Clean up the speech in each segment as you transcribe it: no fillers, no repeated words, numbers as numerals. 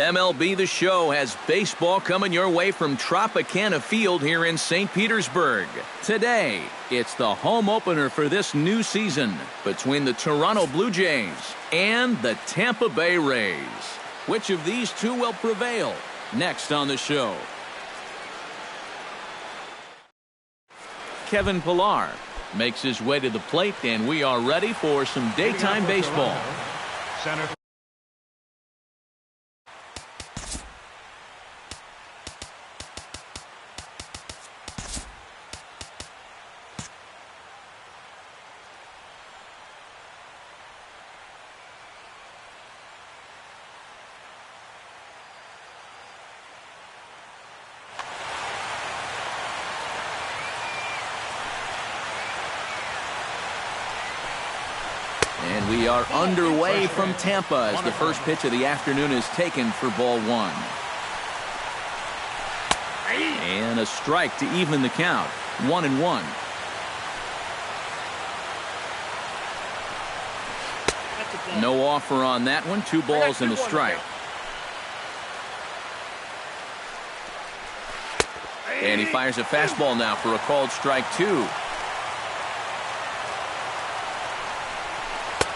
MLB The Show has baseball coming your way from Tropicana Field here in St. Petersburg. Today, it's the home opener for this new season between the Toronto Blue Jays and the Tampa Bay Rays. Which of these two will prevail? Next on the show. Kevin Pillar makes his way to the plate, and we are ready for some daytime baseball. Center. And we are underway from Tampa as the first pitch of the afternoon is taken for ball one. And a strike to even the count. 1-1. No offer on that one. 2 balls and a strike. And he fires a fastball now for a called strike 2.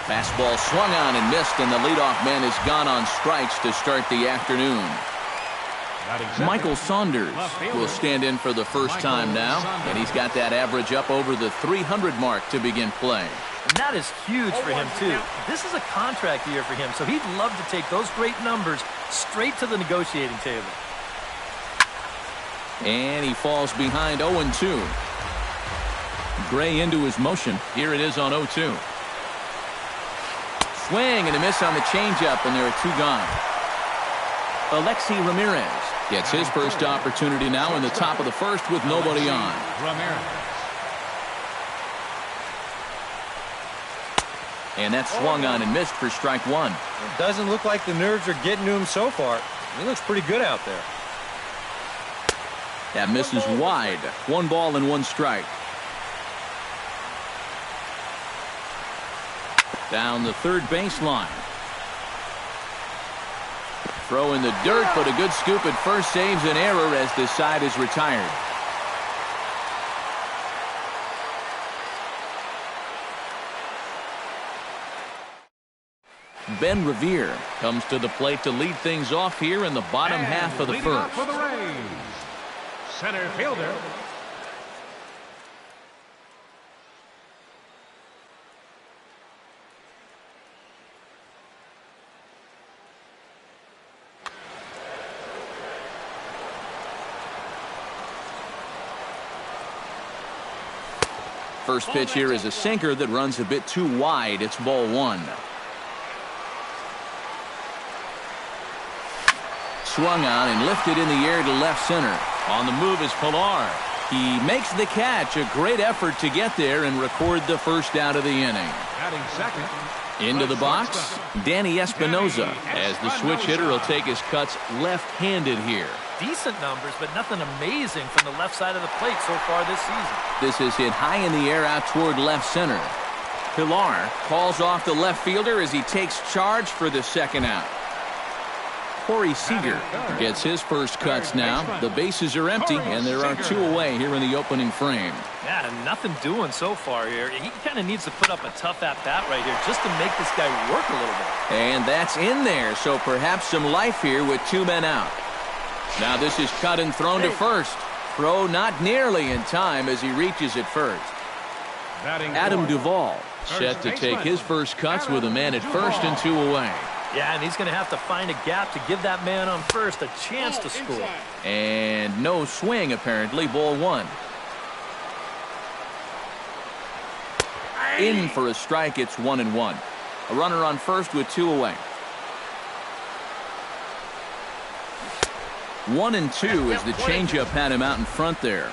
Fastball swung on and missed, and the leadoff man is gone on strikes to start the afternoon. Michael Saunders will stand in for the first time now, and he's got that average up over the 300 mark to begin play. And that is huge for him, too. This is a contract year for him, so he'd love to take those great numbers straight to the negotiating table. And he falls behind 0-2. Gray into his motion. Here it is on 0-2. Swing and a miss on the changeup, and there are 2 gone. Alexi Ramirez gets his first opportunity now in the top of the first with nobody on. And that swung on and missed for strike 1. It doesn't look like the nerves are getting to him so far. He looks pretty good out there. That misses wide. 1 ball and 1 strike. Down the third baseline. Throw in the dirt, but a good scoop at first saves an error as the side is retired. Ben Revere comes to the plate to lead things off here in the bottom half of the first. For the Rays, center fielder. First pitch here is a sinker that runs a bit too wide. It's ball 1. Swung on and lifted in the air to left center. On the move is Pillar. He makes the catch. A great effort to get there and record the first out of the inning. Batting second. Into the box, Danny Espinoza, as the switch hitter will take his cuts left-handed here. Decent numbers, but nothing amazing from the left side of the plate so far this season. This is hit high in the air out toward left center. Pillar calls off the left fielder as he takes charge for the second out. Corey Seager gets his first cuts now. The bases are empty, and there are 2 away here in the opening frame. Yeah, nothing doing so far here. He kind of needs to put up a tough at-bat right here just to make this guy work a little bit. And that's in there, so perhaps some life here with 2 men out. Now this is cut and thrown to first. Throw not nearly in time as he reaches it first. Adam Duvall set to take his first cuts with a man at first and 2 away. Yeah, and he's going to have to find a gap to give that man on first a chance to score. And no swing, apparently. Ball 1. In for a strike. It's 1-1. A runner on first with 2 away. 1-2 as the changeup had him out in front there.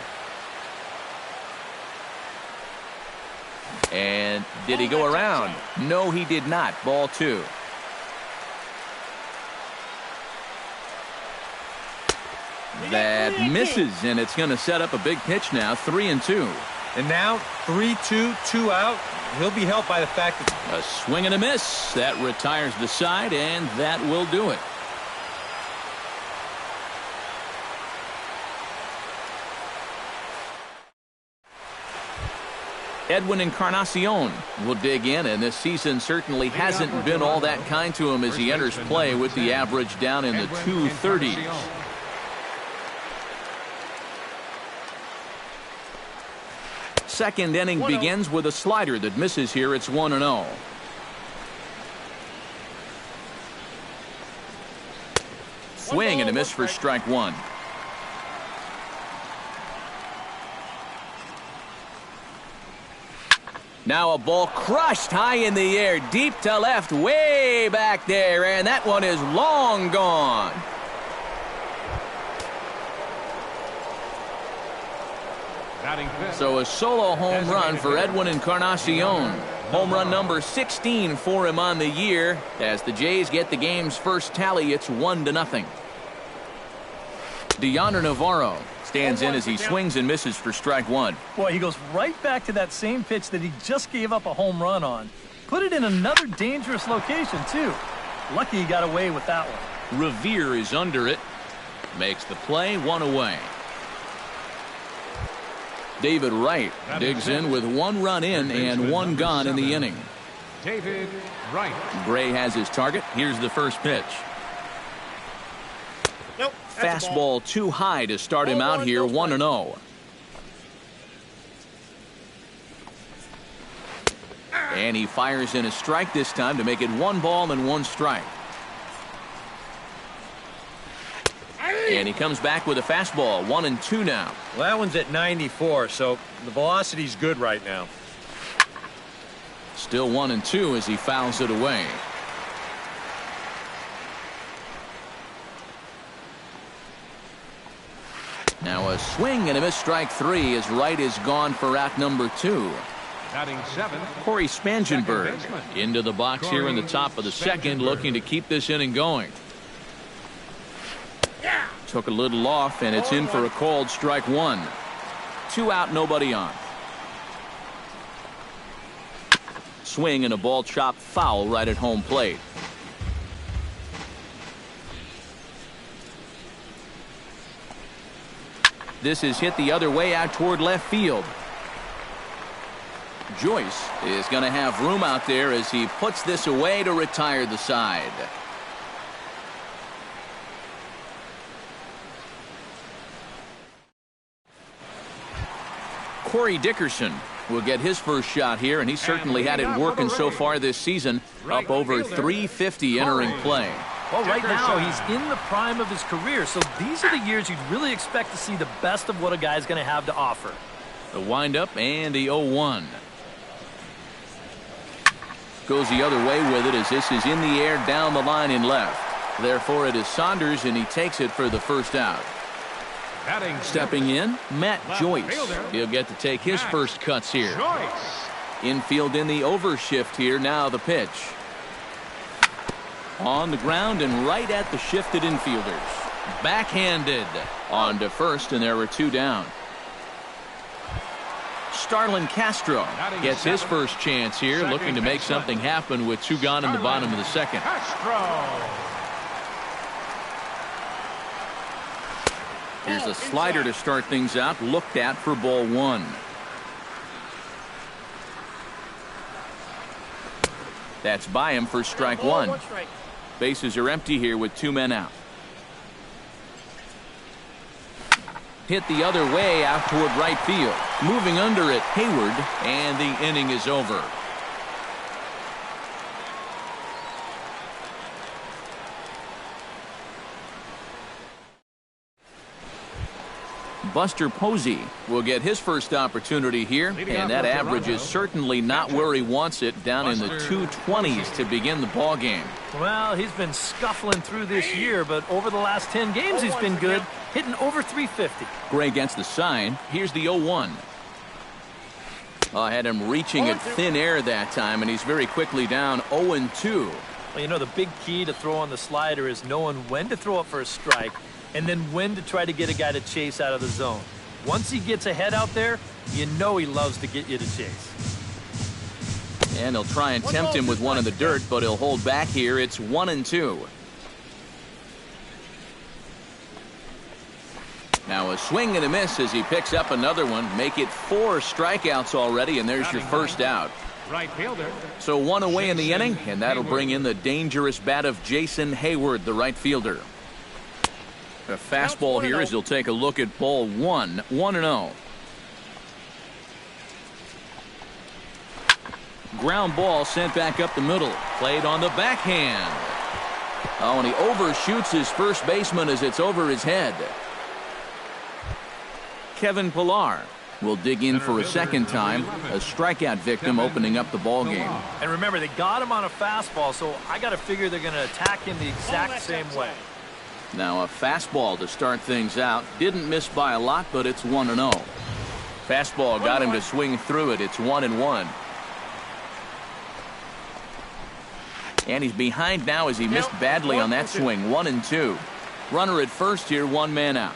And did he go around? No, he did not. Ball 2. That misses, and it's going to set up a big pitch now. 3-2. And now 3-2, 2 out. He'll be helped by the fact that a swing and a miss that retires the side, and that will do it. Edwin Encarnacion will dig in, and this season certainly hasn't been all that kind to him as he enters play with the average down in the 230s. Second inning begins with a slider that misses here. It's 1-0. Swing and a miss for strike one. Now a ball crushed high in the air, deep to left, way back there, and that one is long gone. So a solo home run for Edwin Encarnacion. Home run number 16 for him on the year. As the Jays get the game's first tally, it's 1-0. DeYonder Navarro stands in as he swings and misses for strike one. Boy, he goes right back to that same pitch that he just gave up a home run on. Put it in another dangerous location, too. Lucky he got away with that one. Revere is under it. Makes the play, one away. David Wright digs in with one run in and one gone in the inning. David Wright. Gray has his target. Here's the first pitch. Nope. Fastball too high to start him out here, 1-0. And he fires in a strike this time to make it 1-1 strike. And he comes back with a fastball, 1-2 now. Well, that one's at 94, so the velocity's good right now. Still 1-2 as he fouls it away. Now a swing and a miss, strike three, as Wright is gone for out number 2. Batting seven. Corey Spangenberg into the box here in the top of the second, looking to keep this inning going. Took a little off, and it's in for a called strike one. 2 out, nobody on. Swing and a ball chopped foul right at home plate. This is hit the other way out toward left field. Joyce is going to have room out there as he puts this away to retire the side. Corey Dickerson will get his first shot here, and he certainly had it working so far this season. Up over 350 entering play. Well, right now he's in the prime of his career, so these are the years you'd really expect to see the best of what a guy's going to have to offer. The windup and the 0-1. Goes the other way with it as this is in the air down the line in left. Therefore it is Saunders, and he takes it for the first out. Stepping in, Matt Joyce. He'll get to take his first cuts here. Infield in the overshift here. Now the pitch. On the ground and right at the shifted infielders. Backhanded on to first, and there were 2 down. Starlin Castro gets his first chance here, looking to make something happen with 2 gone in the bottom of the second. Here's a slider to start things out, looked at for ball 1. That's by him for strike 1. Bases are empty here with 2 men out. Hit the other way out toward right field. Moving under it, Hayward, and the inning is over. Buster Posey will get his first opportunity here, and that average is certainly not where he wants it, down in the 220s to begin the ball game. Well, he's been scuffling through this year, but over the last 10 games he's been good, hitting over 350. Gray gets the sign. Here's the 0-1. Had him reaching at thin air that time, and he's very quickly down 0-2. Well, you know, the big key to throw on the slider is knowing when to throw it for a strike and then when to try to get a guy to chase out of the zone. Once he gets ahead out there, you know he loves to get you to chase. And he'll try and tempt him with one in the dirt, but he'll hold back here. It's 1-2. Now a swing and a miss as he picks up another one. Make it 4 strikeouts already, and there's your first out. Right fielder. So 1 away in the inning, and that'll bring in the dangerous bat of Jason Hayward, the right fielder. A fastball here as he'll take a look at ball 1, 1-0. Ground ball sent back up the middle. Played on the backhand. Oh, and he overshoots his first baseman as it's over his head. Kevin Pillar will dig in for a second time. A strikeout victim opening up the ball game. And remember, they got him on a fastball, so I got to figure they're going to attack him the exact same way. Now a fastball to start things out. Didn't miss by a lot, but it's 1-0. Fastball got him to swing through it. It's 1-1. And he's behind now as he missed badly on that swing. 1-2. Runner at first here, 1 man out.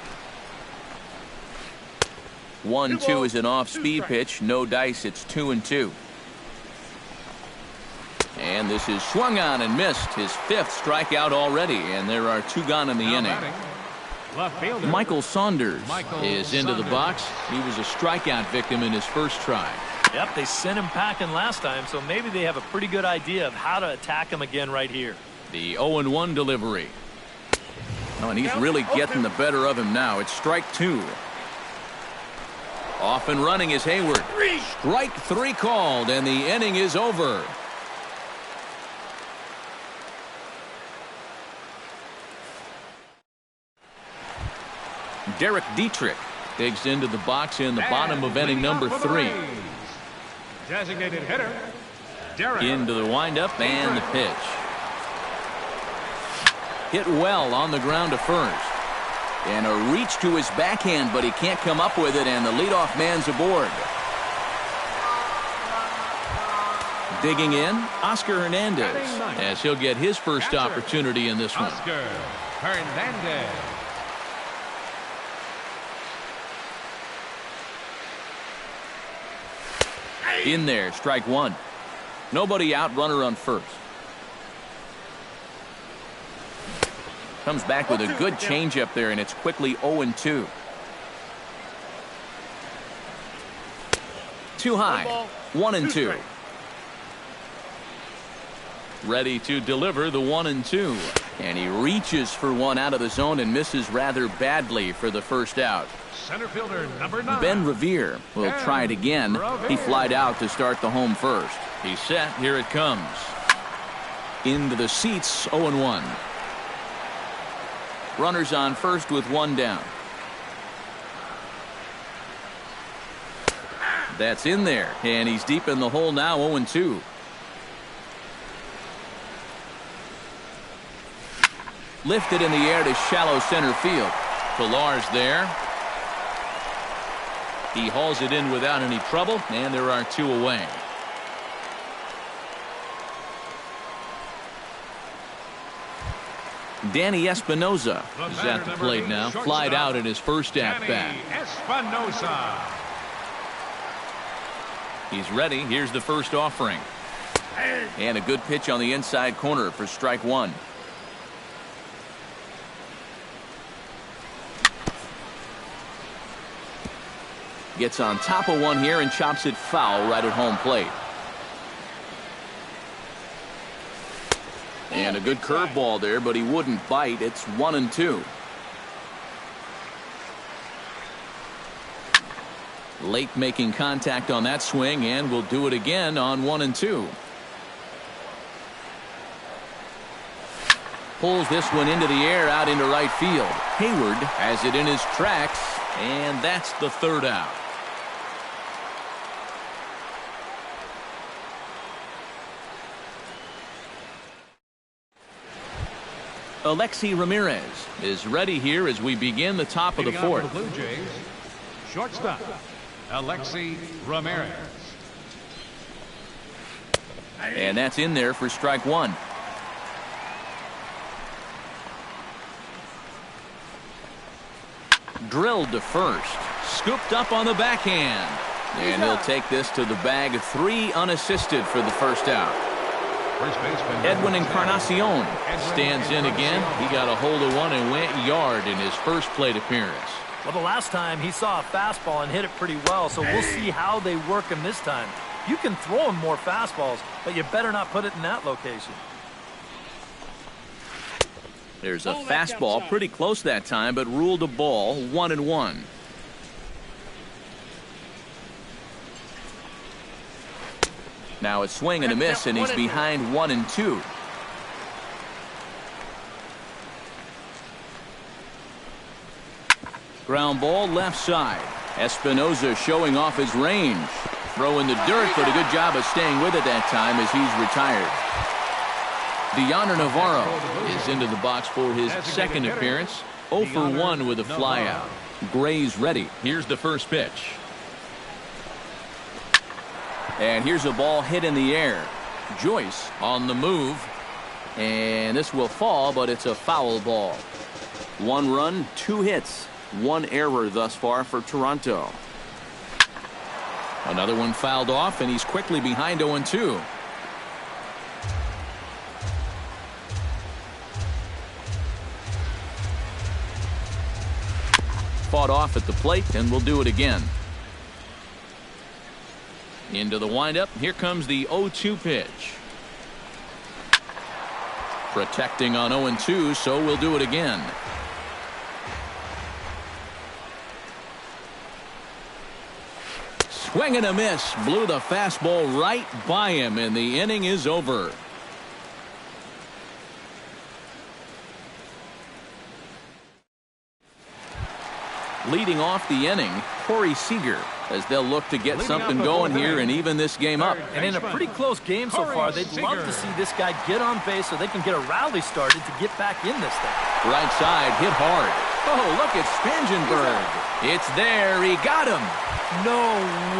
1-2 is an off-speed pitch. No dice. It's 2-2. And this is swung on and missed. His 5th strikeout already, and there are 2 gone in the inning. Michael Saunders is into the box. He was a strikeout victim in his first try. Yep, they sent him packing last time, so maybe they have a pretty good idea of how to attack him again right here. The 0-1 delivery. Oh, and he's really getting the better of him now. It's strike 2. Off and running is Hayward. Strike 3 called, and the inning is over. Derek Dietrich digs into the box in the bottom of inning number 3. Designated hitter, Derek. Into the windup and the pitch. Hit well on the ground to first. And a reach to his backhand, but he can't come up with it, and the leadoff man's aboard. Digging in, Oscar Hernandez, as he'll get his first opportunity in this one. Oscar Hernandez. In there, strike 1. Nobody out, runner on first. Comes back with a good changeup there, and it's quickly 0-2. Too high. 1-2. Ready to deliver the 1-2. And he reaches for one out of the zone and misses rather badly for the first out. Center fielder number 9. Ben Revere will try it again. He flied out to start the home first. He's set. Here it comes. Into the seats, 0-1. Runners on first with 1 down. That's in there, and he's deep in the hole now, 0-2. Lifted in the air to shallow center field. Pillar's there. He hauls it in without any trouble, and there are 2 away. Danny Espinoza is at the plate now. Flied out in his first at-bat. Espinoza. He's ready. Here's the first offering. And a good pitch on the inside corner for strike 1. Gets on top of one here and chops it foul right at home plate. And a good curveball there, but he wouldn't bite. It's 1-2. Late making contact on that swing, and will do it again on 1-2. Pulls this one into the air out into right field. Hayward has it in his tracks, and that's the 3rd out. Alexi Ramirez is ready here as we begin the top of the 4th. The Blue Jays, shortstop, Alexi Ramirez. And that's in there for strike 1. Drilled to first. Scooped up on the backhand. And he'll take this to the bag. 3 unassisted for the first out. Edwin Encarnacion stands in again. He got a hold of one and went yard in his first plate appearance. Well, the last time he saw a fastball and hit it pretty well, so we'll see how they work him this time. You can throw him more fastballs, but you better not put it in that location. There's a fastball pretty close that time, but ruled a ball, 1-1. Now a swing and a miss, and he's behind 1-2. Ground ball left side. Espinosa showing off his range. Throw in the dirt, but a good job of staying with it that time as he's retired. Deoner Navarro is into the box for his second appearance. 0 for 1 with a flyout. Gray's ready. Here's the first pitch. And here's a ball hit in the air. Joyce on the move. And this will fall, but it's a foul ball. 1 run, 2 hits. 1 error thus far for Toronto. Another one fouled off, and he's quickly behind 0-2. Fought off at the plate, and we'll do it again. Into the windup. Here comes the 0-2 pitch. Protecting on 0-2, so we'll do it again. Swing and a miss. Blew the fastball right by him, and the inning is over. Leading off the inning, Corey Seager, as they'll look to get something going here and even this game up. And in a pretty close game so far, they'd love to see this guy get on base so they can get a rally started to get back in this thing. Right side, hit hard. Oh, look at Spangenberg. It's there. He got him. No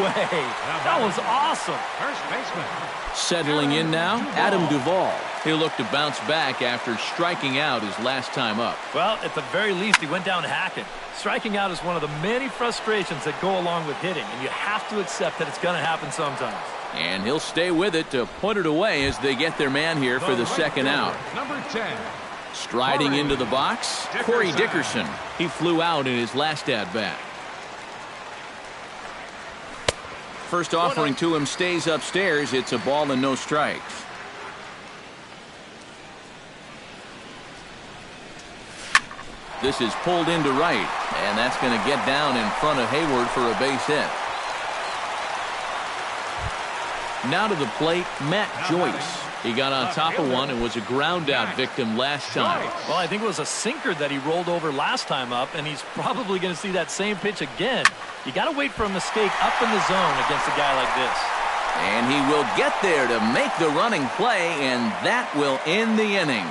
way. That was awesome. First baseman. Settling in now, Adam Duvall. He'll look to bounce back after striking out his last time up. Well, at the very least, he went down hacking. Striking out is one of the many frustrations that go along with hitting, and you have to accept that it's going to happen sometimes. And he'll stay with it to put it away as they get their man here for the second out. Number 10. Striding into the box, Corey Dickerson. He flew out in his last at-bat. First offering to him stays upstairs. It's a ball and no strikes. This is pulled into right, and that's going to get down in front of Hayward for a base hit. Now to the plate, Matt Joyce. He got on top of one and was a ground out victim last time. Well, I think it was a sinker that he rolled over last time up, and he's probably going to see that same pitch again. You got to wait for a mistake up in the zone against a guy like this. And he will get there to make the running play, and that will end the inning.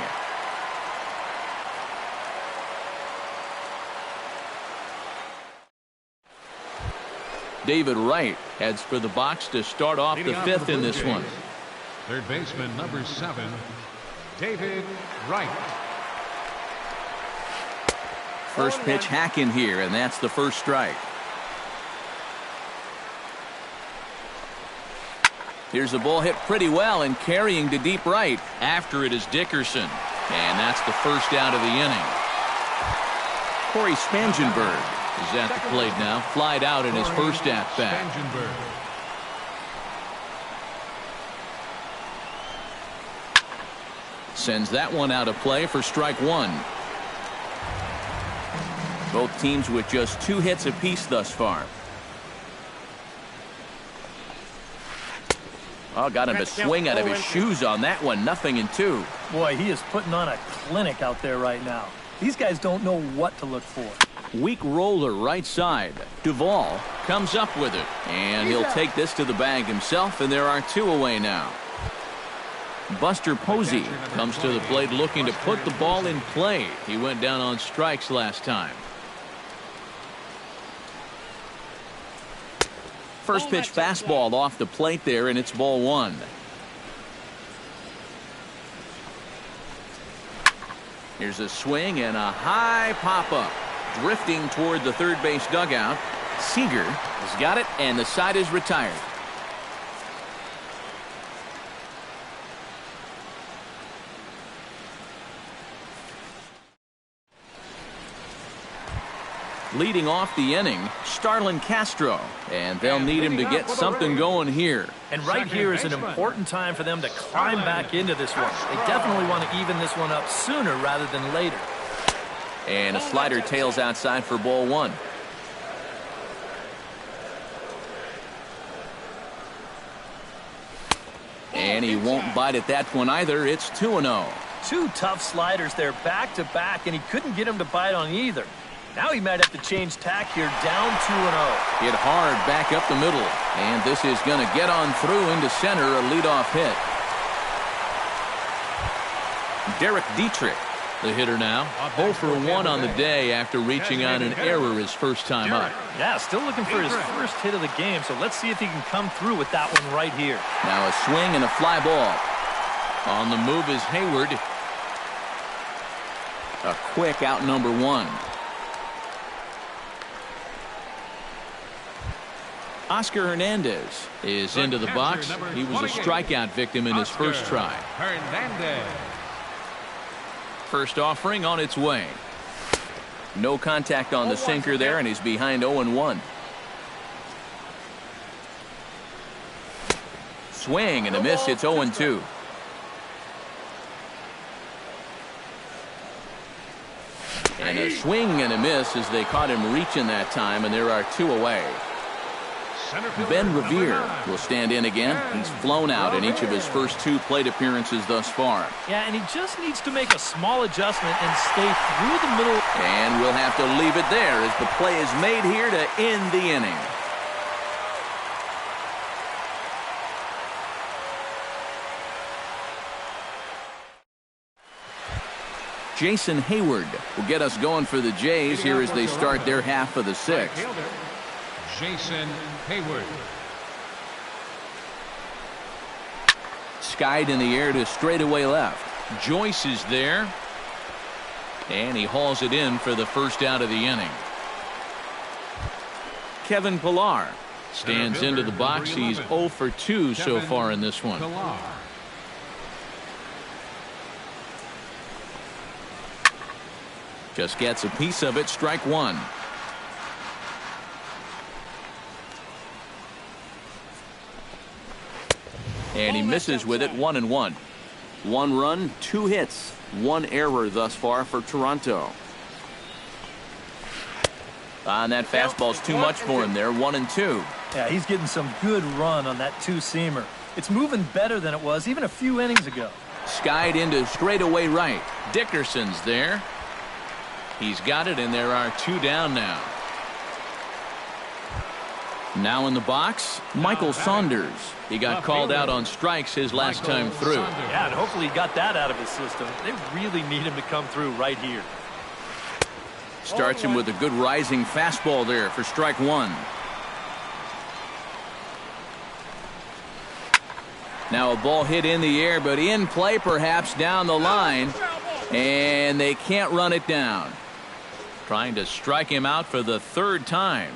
David Wright heads for the box to start off the fifth in this one. Third baseman, number 7, David Wright. First pitch hacking here, and that's the first strike. Here's the ball hit pretty well and carrying to deep right. After it is Dickerson, and that's the first out of the inning. Corey Spangenberg is at the plate now, flied out in his first at-bat. Sends that one out of play for strike one. Both teams with just 2 hits apiece thus far. Oh, got him to swing out of his shoes on that one. 0-2. Boy, he is putting on a clinic out there right now. These guys don't know what to look for. Weak roller right side. Duvall comes up with it, and he'll take this to the bag himself, and there are 2 away now. Buster Posey comes to the plate looking to put the ball in play. He went down on strikes last time. First pitch fastball off the plate there, and it's ball 1. Here's a swing and a high pop-up. Drifting toward the third base dugout. Seager has got it, and the side is retired. Leading off the inning, Starlin Castro. And they'll need him to get something going here. And right here is an important time for them to climb back into this one. They definitely want to even this one up sooner rather than later. And a slider tails outside for ball one. And he won't bite at that one either. It's 2-0. Two tough sliders there back to back, and he couldn't get him to bite on either. Now he might have to change tack here, down 2-0. Hit hard back up the middle. And this is going to get on through into center, a leadoff hit. Derek Dietrich, the hitter now. 0 for 1 on the day after reaching on an error his first time up. Yeah, still looking for his first hit of the game, so let's see if he can come through with that one right here. Now a swing and a fly ball. On the move is Hayward. A quick out number one. Oscar Hernandez is into the box. He was a strikeout victim in his first try. Hernandez. First offering on its way. No contact on the sinker there, and he's behind 0-1. Swing and a miss. It's 0-2. And a swing and a miss as they caught him reaching that time, and there are two away. Ben Revere will stand in again. He's flown out in each of his first two plate appearances thus far. Yeah, and he just needs to make a small adjustment and stay through the middle. And we'll have to leave it there as the play is made here to end the inning. Jason Hayward will get us going for the Jays here as they start their half of the sixth. Jason Hayward. Skied in the air to straightaway left. Joyce is there. And he hauls it in for the first out of the inning. Kevin Pillar stands into the box. He's 0 for 2 so far in this one. Just gets a piece of it. Strike one. And he misses with it. 1-1. 1 run, 2 hits, 1 error thus far for Toronto. And that fastball's too much for him there. 1-2. Yeah, he's getting some good run on that two-seamer. It's moving better than it was even a few innings ago. Skied into straightaway right. Dickerson's there. He's got it, and there are 2 down now. Now in the box, Michael Saunders. He got called out on strikes his last time through. Yeah, and hopefully he got that out of his system. They really need him to come through right here. Starts him with a good rising fastball there for strike one. Now a ball hit in the air, but in play perhaps down the line. And they can't run it down. Trying to strike him out for the 3rd time.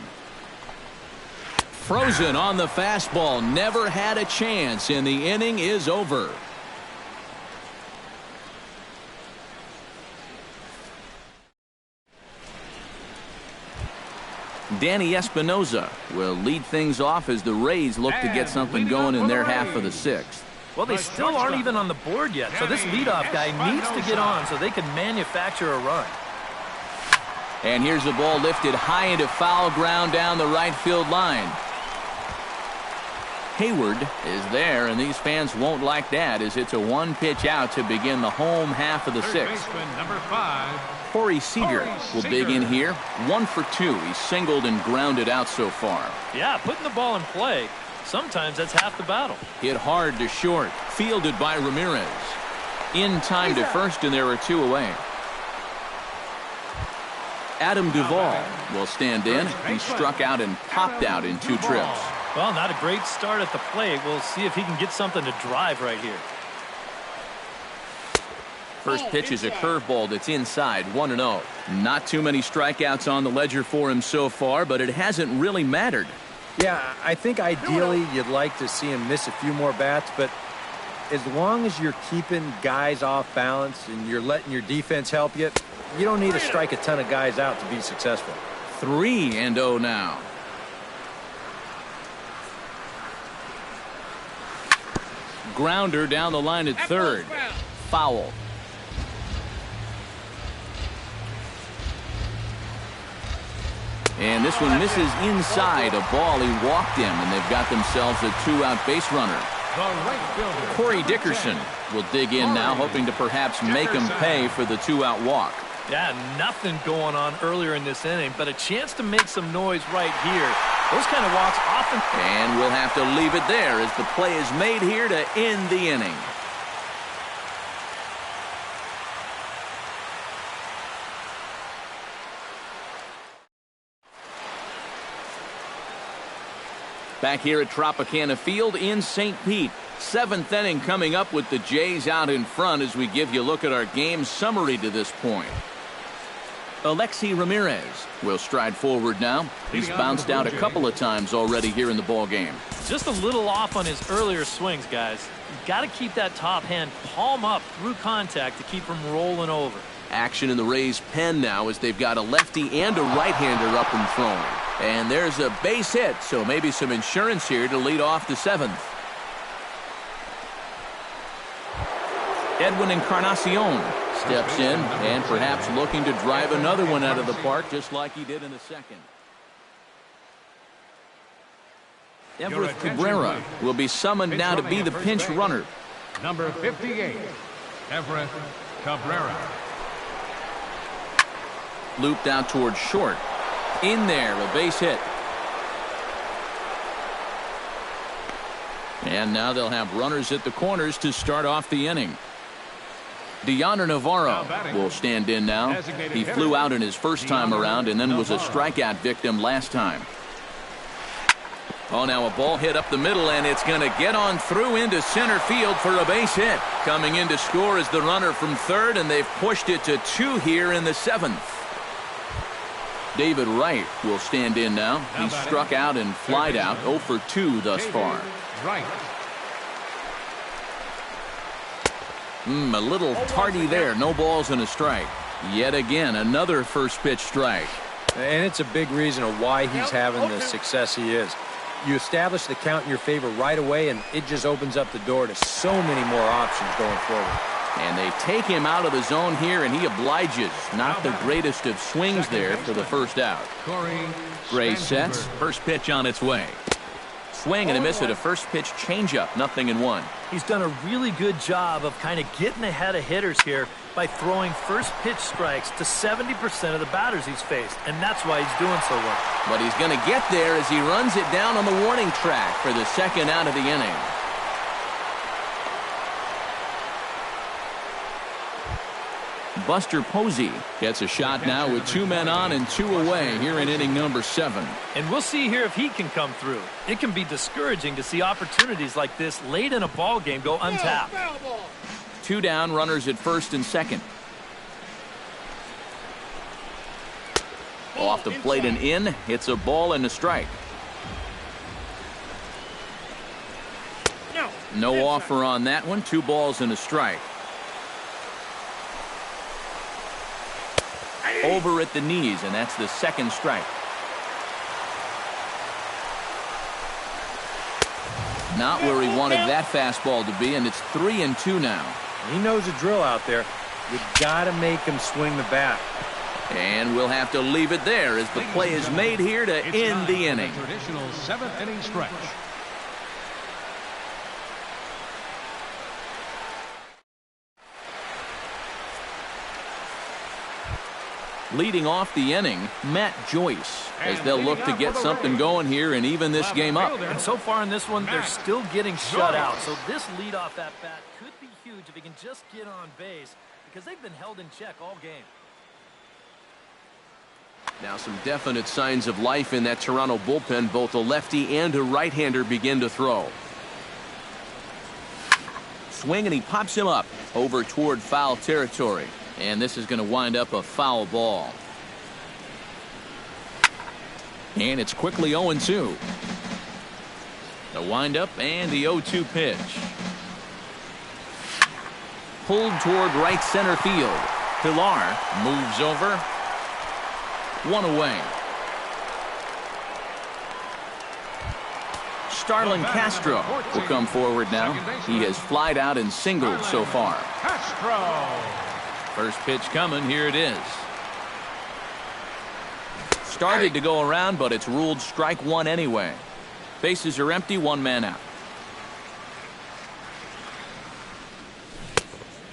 Frozen on the fastball. Never had a chance, and the inning is over. Danny Espinoza will lead things off as the Rays look to get something going in their half of the 6th. Well, they still aren't even on the board yet, so this leadoff guy needs to get on so they can manufacture a run. And here's the ball lifted high into foul ground down the right field line. Hayward is there, and these fans won't like that as it's a 1-pitch out to begin the home half of the 6th. Number 5. Corey Seager will dig in here. 1 for 2. He's singled and grounded out so far. Yeah, putting the ball in play. Sometimes that's half the battle. Hit hard to short. Fielded by Ramirez. In time to first, and there are 2 away. Adam Duvall will stand in. He struck out and popped out in 2 trips. Well, not a great start at the plate. We'll see if he can get something to drive right here. First pitch is a curveball that's inside. 1-0. Not too many strikeouts on the ledger for him so far, but it hasn't really mattered. Yeah, I think ideally you'd like to see him miss a few more bats, but as long as you're keeping guys off balance and you're letting your defense help you, you don't need to strike a ton of guys out to be successful. 3-0 now. Grounder down the line at third. Foul. And this one misses inside a ball. He walked him, and they've got themselves a two-out base runner. Corey Dickerson will dig in now, hoping to perhaps make him pay for the two-out walk. Yeah, nothing going on earlier in this inning, but a chance to make some noise right here. Those kind of walks often. And we'll have to leave it there as the play is made here to end the inning. Back here at Tropicana Field in St. Pete. 7th inning coming up with the Jays out in front as we give you a look at our game summary to this point. Alexi Ramirez will stride forward now. He's bounced out a couple of times already here in the ball game. Just a little off on his earlier swings, guys. You've got to keep that top hand palm up through contact to keep him rolling over. Action in the Rays' pen now as they've got a lefty and a right-hander up and throwing. And there's a base hit, so maybe some insurance here to lead off the 7th. Edwin Encarnacion steps in and perhaps looking to drive another one out of the park just like he did in the second. Everett Cabrera will be summoned now to be the pinch runner. Number 58, Everett Cabrera. Looped out towards short. In there, a base hit. And now they'll have runners at the corners to start off the inning. Deoner Navarro will stand in now. He flew out in his first time around and then was a strikeout victim last time. Oh, now a ball hit up the middle, and it's going to get on through into center field for a base hit. Coming in to score is the runner from third, and they've pushed it to 2 here in the 7th. David Wright will stand in now. He struck out and flied out 0 for 2 thus far. Right. A little tardy there. No balls and a strike. Yet again, another first pitch strike. And it's a big reason of why he's having the success he is. You establish the count in your favor right away, and it just opens up the door to so many more options going forward. And they take him out of the zone here, and he obliges. Not the greatest of swings there for the first out. Gray sets. First pitch on its way. Swing and a miss at a first pitch changeup. 0-1. He's done a really good job of kind of getting ahead of hitters here by throwing first pitch strikes to 70% of the batters he's faced, and that's why he's doing so well. But he's going to get there as he runs it down on the warning track for the second out of the inning. Buster Posey gets a shot now with 2 men on and 2 away here in inning number 7. And we'll see here if he can come through. It can be discouraging to see opportunities like this late in a ball game go untapped. 2 down, runners at first and second. Off the plate and in. It's a ball and a strike. No offer on that one. 2 balls and a strike. Over at the knees, and that's the second strike. Not where he wanted that fastball to be, and it's 3-2 now. He knows the drill out there. You got to make him swing the bat. And we'll have to leave it there as the play is made here to end the inning. Traditional 7th inning stretch. Leading off the inning, Matt Joyce, as they'll look to get something going here and even this game up. And so far in this one, they're still getting shut out. So this leadoff at bat could be huge if he can just get on base, because they've been held in check all game. Now some definite signs of life in that Toronto bullpen. Both a lefty and a right-hander begin to throw. Swing, and he pops him up over toward foul territory. And this is going to wind up a foul ball. And it's quickly 0-2. The windup and the 0-2 pitch. Pulled toward right center field. Pilar moves over. 1 away. Starlin Castro will come forward now. He has flied out and singled so far. First pitch coming. Here it is. Started to go around, but it's ruled strike one anyway. Bases are empty, one man out.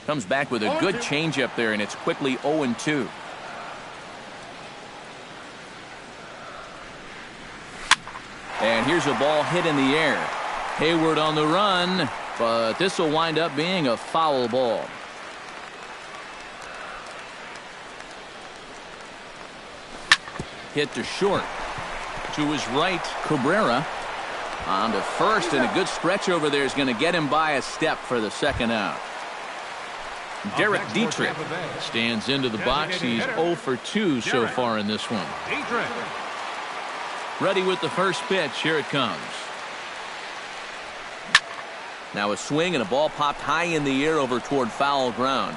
Comes back with a good changeup there, and it's quickly 0-2. And here's a ball hit in the air. Hayward on the run, but this will wind up being a foul ball. Hit to short. To his right, Cabrera. On to first, and a good stretch over there is going to get him by a step for the second out. Derek Dietrich stands into the box. He's 0 for 2 so far in this one. Ready with the first pitch. Here it comes. Now a swing, and a ball popped high in the air over toward foul ground.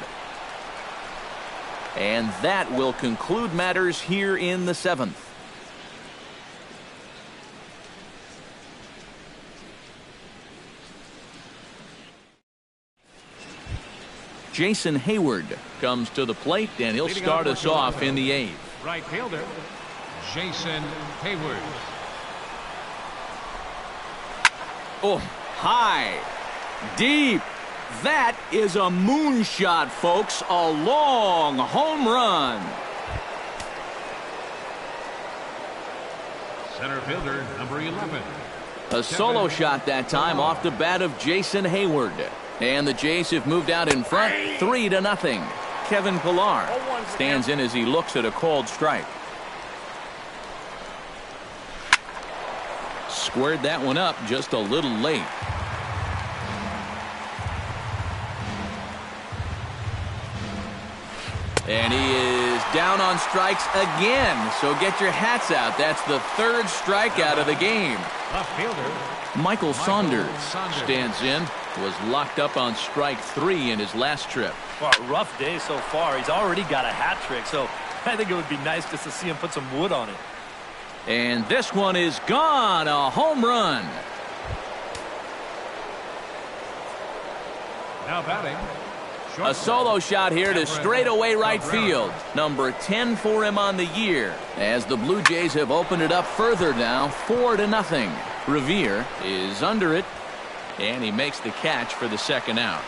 And that will conclude matters here in the 7th. Jason Hayward comes to the plate, and he'll start us off in the 8th. Right fielder, Jason Hayward. Oh, high, deep. That is a moonshot, folks. A long home run. Center fielder, number 11. A solo shot that time off the bat of Jason Hayward. And the Jays have moved out in front 3-0. Kevin Pillar stands in as he looks at a called strike. Squared that one up just a little late. And he is down on strikes again. So get your hats out. That's the 3rd strikeout of the game. Left fielder, Michael Saunders stands in. Was locked up on strike 3 in his last trip. Well, rough day so far. He's already got a hat trick, so I think it would be nice just to see him put some wood on it. And this one is gone. A home run. now batting. A solo shot here to straightaway right field. Number 10 for him on the year. As the Blue Jays have opened it up further now, 4-0. Revere is under it, and he makes the catch for the second out.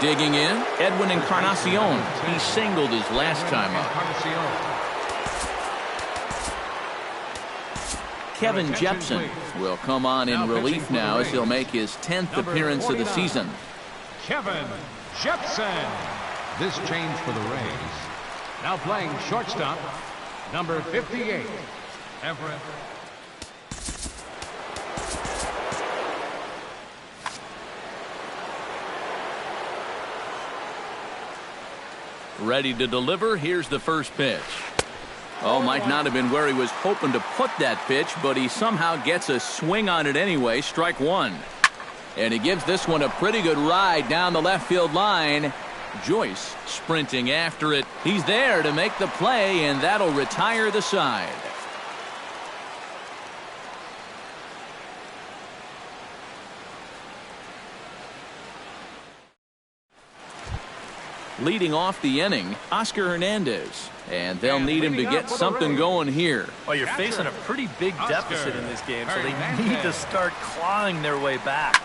Digging in, Edwin Encarnacion. He singled his last time up. Kevin Jepson will come on in relief now as he'll make his 10th appearance of the season. Kevin Jepson. This change for the Rays. Now playing shortstop, number 58, Everett. Ready to deliver. Here's the first pitch. Oh, might not have been where he was hoping to put that pitch, but he somehow gets a swing on it anyway. Strike one. And he gives this one a pretty good ride down the left field line. Joyce sprinting after it. He's there to make the play, and that'll retire the side. Leading off the inning, Oscar Hernandez. And they'll need him to get something going here. Well, you're facing a pretty big deficit in this game, so they need to start clawing their way back.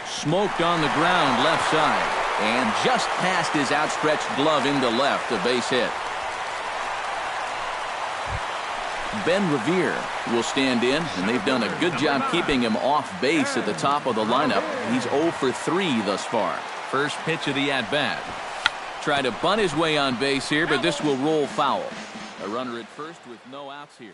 Smoked on the ground left side. And just past his outstretched glove into left, a base hit. Ben Revere will stand in, and they've done a good job keeping him off base at the top of the lineup. He's 0 for 3 thus far. First pitch of the at-bat. Try to bunt his way on base here, but this will roll foul. A runner at first with no outs here.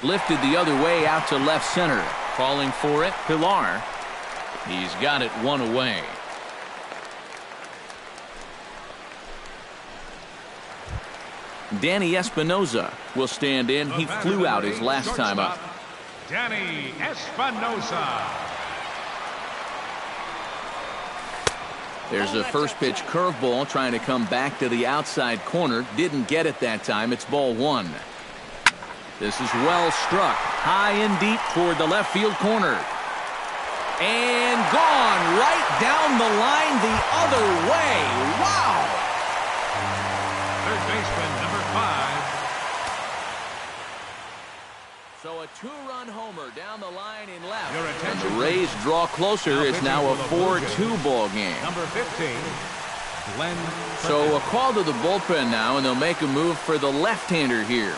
Lifted the other way out to left center. Calling for it, Pilar. He's got it one away. Danny Espinoza will stand in. He flew out his last time up. Danny Espinoza. There's a first pitch curveball trying to come back to the outside corner. Didn't get it that time. It's ball one. This is well struck. High and deep toward the left field corner. And gone right down the line the other way. Wow! Third baseman, number 5. So a two-run homer down the line in left. Your And attention, the Rays draw closer. It's now a 4-2 ball game. Number 15, Glenn. So a call to the bullpen now, and they'll make a move for the left-hander here.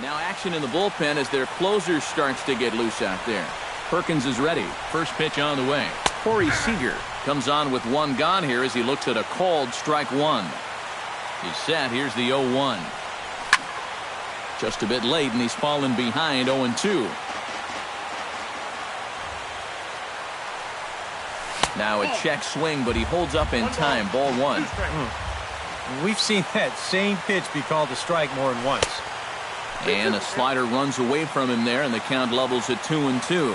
Now action in the bullpen as their closer starts to get loose out there. Perkins is ready. First pitch on the way. Corey Seager comes on with one gone here as he looks at a called strike one. He's set. Here's the 0-1. Just a bit late, and he's fallen behind 0-2. Now a check swing, but he holds up in time. Ball one. We've seen that same pitch be called a strike more than once. And a slider runs away from him there, and the count levels at 2-2.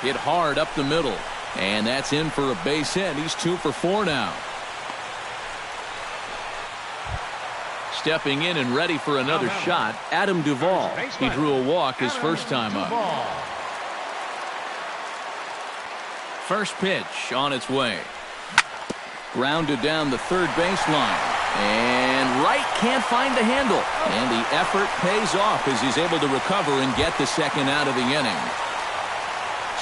Hit hard up the middle, and that's in for a base hit. He's 2 for 4 now. Stepping in and ready for another shot, Adam Duvall. He drew a walk his first time up. First pitch on its way. Grounded down the third baseline. And right can't find the handle. And the effort pays off as he's able to recover and get the second out of the inning.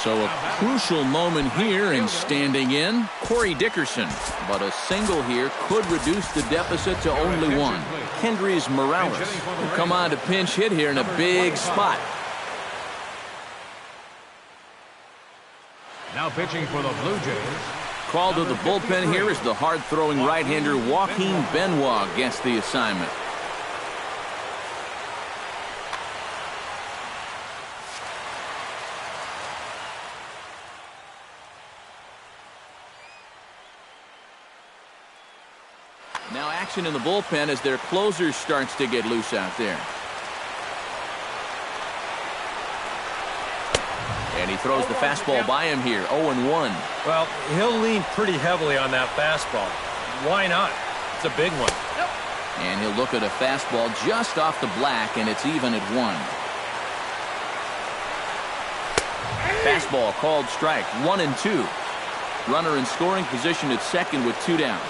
So a crucial moment here, and standing in, Corey Dickerson. But a single here could reduce the deficit to only one. Kendrys Morales will come on to pinch hit here in a big spot. Now pitching for the Blue Jays. Called to the bullpen here as the hard-throwing right-hander Joaquin Benoit gets the assignment. Now action in the bullpen as their closer starts to get loose out there. And he throws the fastball by him here, 0-1. Well, he'll lean pretty heavily on that fastball. Why not? It's a big one. And he'll look at a fastball just off the black, and it's even at 1. Fastball called strike, 1-2. Runner in scoring position at second with 2 down.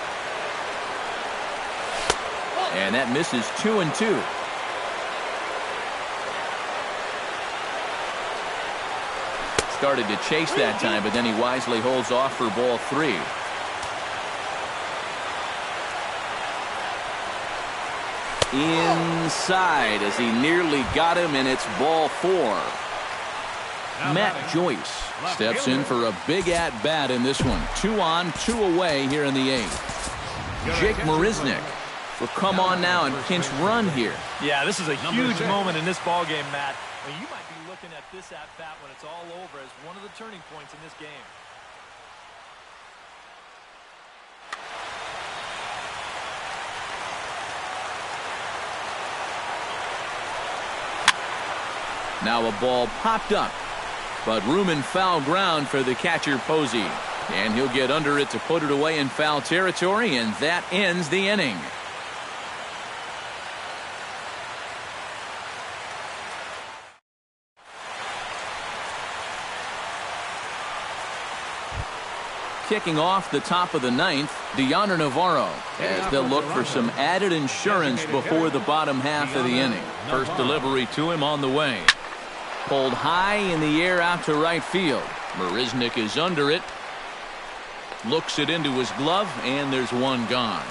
And that misses, 2-2. Started to chase that time, but then he wisely holds off for ball 3. Inside as he nearly got him, and it's ball 4. Matt Joyce steps in for a big at-bat in this one. 2 on, 2 away here in the 8th. Jake Marisnick will come on now and pinch run here. Yeah, this is a huge moment in this ball game, Matt. I mean, you might be looking at this at-bat when it's all over as one of the turning points in this game. Now a ball popped up, but room in foul ground for the catcher Posey. And he'll get under it to put it away in foul territory, and that ends the inning. Kicking off the top of the 9th, Deoner Navarro, as they'll look for some added insurance before the bottom half of the inning. First delivery to him on the way. Pulled high in the air out to right field. Marisnick is under it. Looks it into his glove, and there's one gone.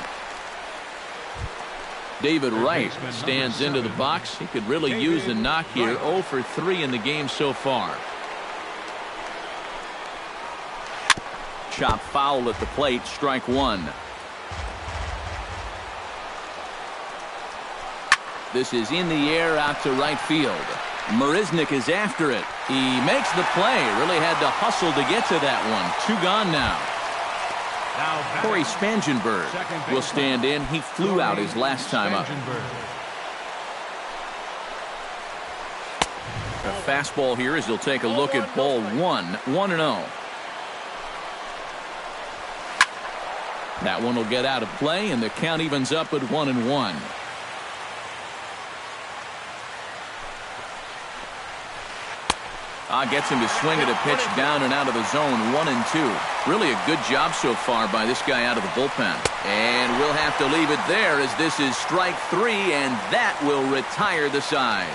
David Wright stands into the box. He could really use a knock here. 0 for 3 in the game so far. Chop foul at the plate, strike 1. This is in the air out to right field. Marisnick is after it. He makes the play. Really had to hustle to get to that one. 2 gone now. Corey Spangenberg will stand in. He flew out his last time up. A fastball here as he'll take a look at ball 1. 1-0. That one will get out of play, and the count evens up at 1-1. Gets him to swing at a pitch down and out of the zone. 1-2. Really a good job so far by this guy out of the bullpen. And we'll have to leave it there as this is strike 3, and that will retire the side.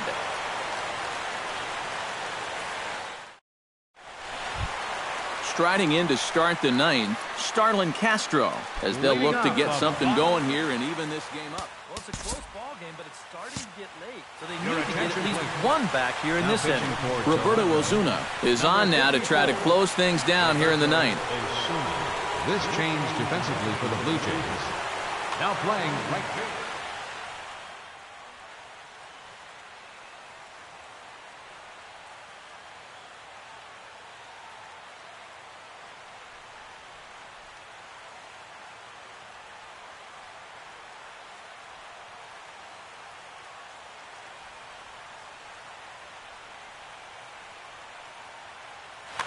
Striding in to start the 9th, Starlin Castro, as they'll look to get something going here and even this game up. Well, it's a close ball game, but it's starting to get late. So they need to get at least one back here in this inning. Roberto Ozuna is on now to try to close things down here in the 9th. This change defensively for the Blue Jays. Now playing right field.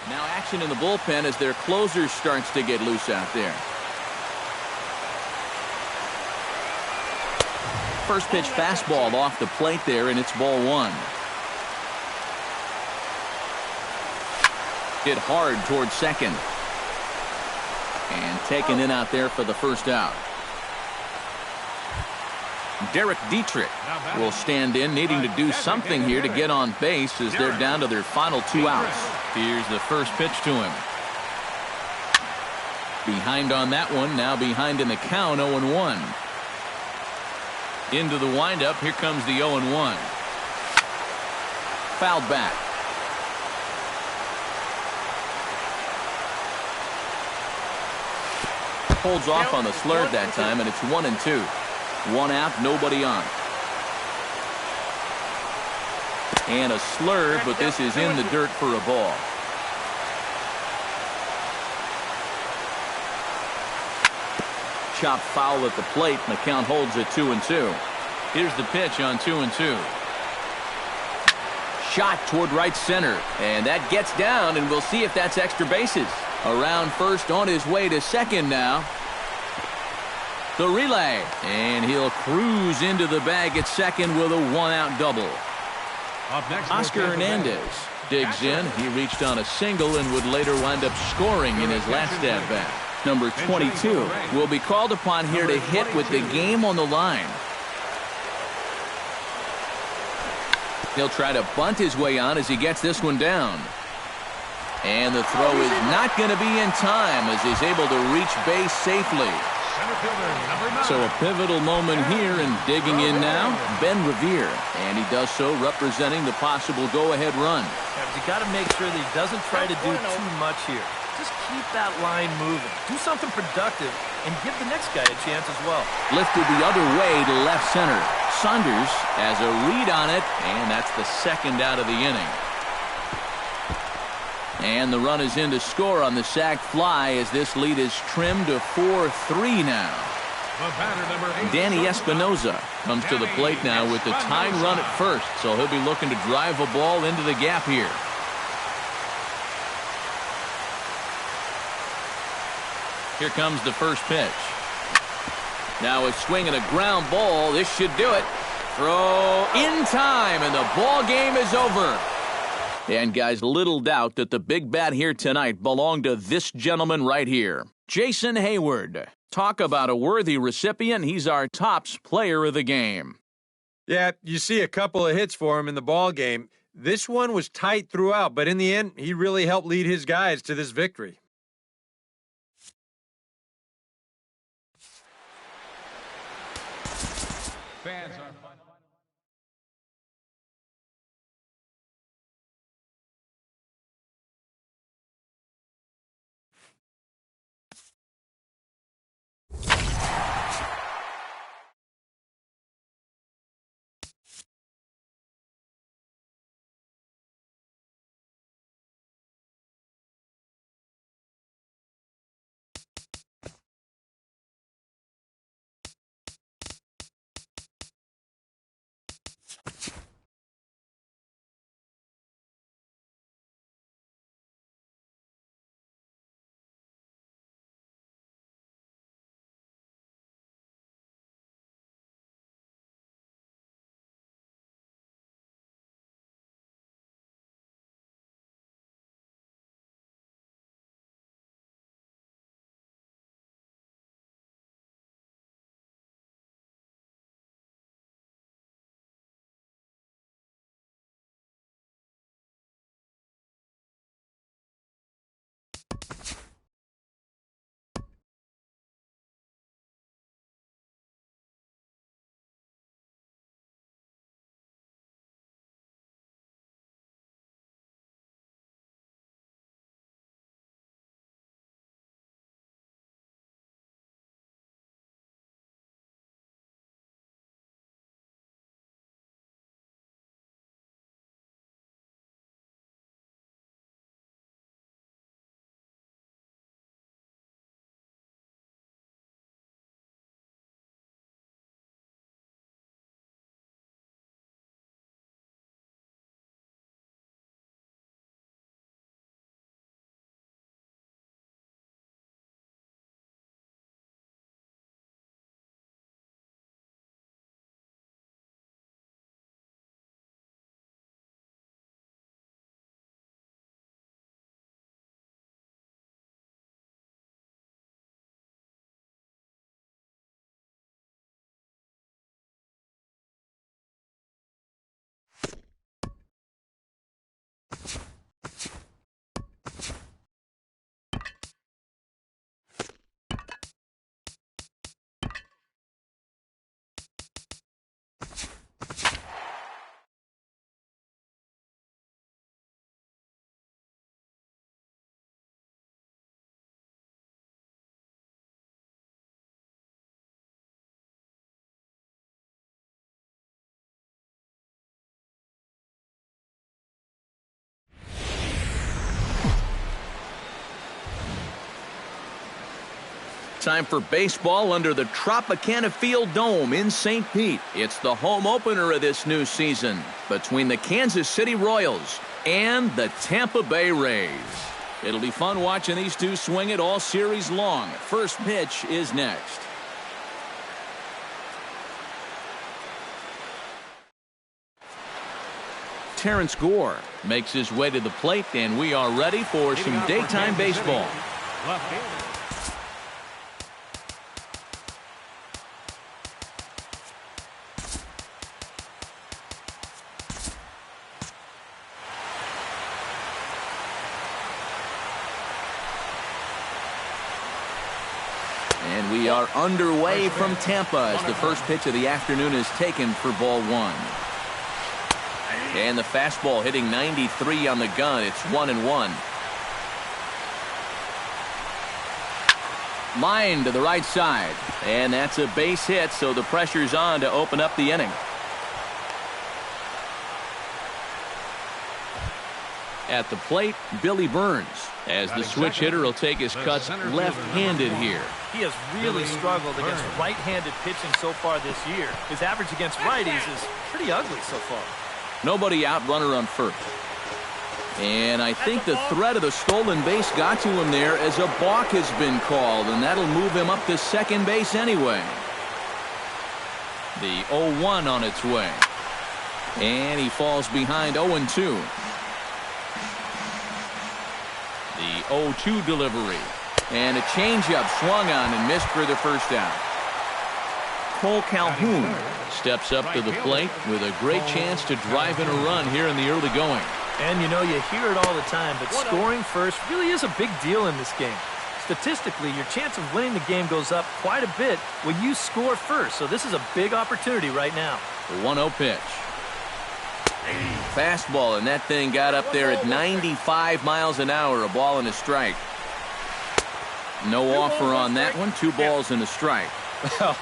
Now action in the bullpen as their closer starts to get loose out there. First pitch fastball off the plate there, and it's ball 1. Hit hard towards second. And taken in out there for the first out. Derek Dietrich will stand in, needing to do something here to get on base as they're down to their final 2 outs. Here's the first pitch to him. Behind on that one, now behind in the count, 0-1. Into the windup, here comes the 0-1. Fouled back. Holds off on the slurve that time, and it's 1-2. 1 out, nobody on. And a slurve, but this is in the dirt for a ball. Chopped foul at the plate, and the count holds at 2-2. Here's the pitch on 2-2. Shot toward right center, and that gets down, and we'll see if that's extra bases. Around first, on his way to second now. The relay, and he'll cruise into the bag at second with a 1-out double. Oscar Hernandez digs in. He reached on a single and would later wind up scoring in his last at-bat. Number 22 will be called upon here to hit with the game on the line. He'll try to bunt his way on as he gets this one down. And the throw is not going to be in time as he's able to reach base safely. So a pivotal moment here, and digging in now, Ben Revere. And he does so representing the possible go-ahead run. You got to make sure that he doesn't try to do too much here. Just keep that line moving. Do something productive and give the next guy a chance as well. Lifted the other way to left center. Saunders has a read on it, and that's the second out of the inning. And the run is in to score on the sac fly as this lead is trimmed to 4-3 now. Danny Espinoza comes to the plate now with the tying run at first, so he'll be looking to drive a ball into the gap here. Here comes the first pitch. Now a swing and a ground ball. This should do it. Throw in time, and the ball game is over. And guys, little doubt that the big bat here tonight belonged to this gentleman right here, Jason Hayward. Talk about a worthy recipient. He's our tops player of the game. Yeah, you see a couple of hits for him in the ball game. This one was tight throughout, but in the end, he really helped lead his guys to this victory. Fans are Time for baseball under the Tropicana Field Dome in St. Pete. It's the home opener of this new season between the Kansas City Royals and the Tampa Bay Rays. It'll be fun watching these two swing it all series long. First pitch is next. Terrence Gore makes his way to the plate, and we are ready for some daytime baseball. And we are underway from Tampa as the first pitch of the afternoon is taken for ball one. And the fastball hitting 93 on the gun. It's 1-1. Line to the right side. And that's a base hit, so the pressure's on to open up the inning. At the plate, Billy Burns, as the switch hitter will take his cuts left-handed here. He has really struggled against right-handed pitching so far this year. His average against righties is pretty ugly so far. Nobody out, runner on first. And I think the threat of the stolen base got to him there as a balk has been called, and that'll move him up to second base anyway. The 0-1 on its way. And he falls behind 0-2. The 0-2 delivery. And a changeup swung on and missed for the first out. Cole Calhoun steps up to the plate with a great chance to drive in a run here in the early going. And you know, you hear it all the time, but scoring first really is a big deal in this game. Statistically, your chance of winning the game goes up quite a bit when you score first. So this is a big opportunity right now. The 1-0 pitch. Fastball, and that thing got up there at 95 miles an hour, a ball and a strike. No offer on that one, 2 balls and a strike. Well,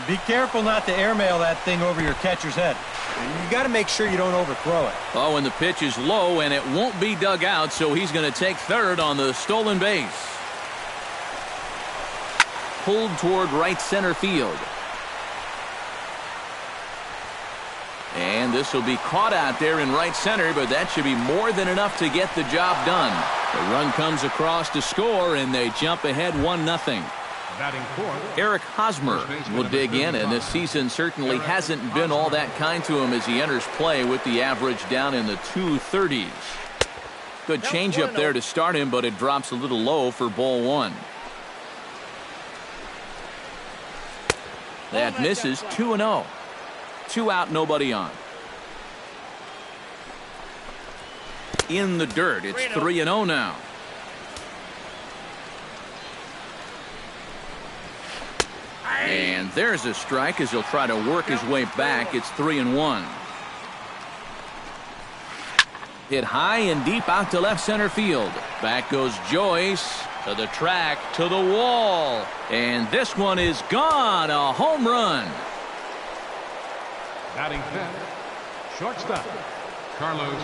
be careful not to airmail that thing over your catcher's head. You got to make sure you don't overthrow it. Oh, and the pitch is low, and it won't be dug out, so he's going to take third on the stolen base. Pulled toward right center field. And this will be caught out there in right center, but that should be more than enough to get the job done. The run comes across to score, and they jump ahead 1-0. Eric Hosmer will dig in, and this season certainly hasn't been all that kind to him as he enters play with the average down in the 230s. Good changeup there to start him, but it drops a little low for ball one. That misses. 2-0. 2 out, nobody on. In the dirt, it's 3-0 now. And there's a strike as he'll try to work his way back. It's 3-1. Hit high and deep out to left center field. Back goes Joyce to the track, to the wall. And this one is gone. A home run. Batting fifth, shortstop, Carlos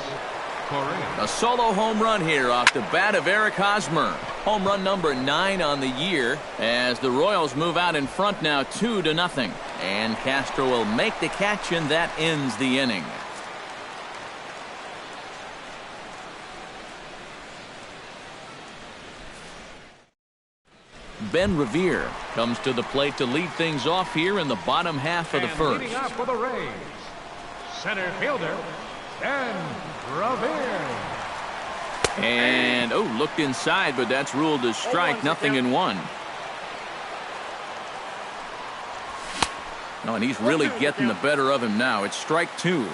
Correa. A solo home run here off the bat of Eric Hosmer. Home run number 9 on the year as the Royals move out in front now 2-0. And Castro will make the catch, and that ends the inning. Ben Revere comes to the plate to lead things off here in the bottom half of the first. Leading up for the Rays, center fielder, Ben Revere. And, looked inside, but that's ruled as strike, 0-1. No, and he's really getting the better of him now. It's strike 2.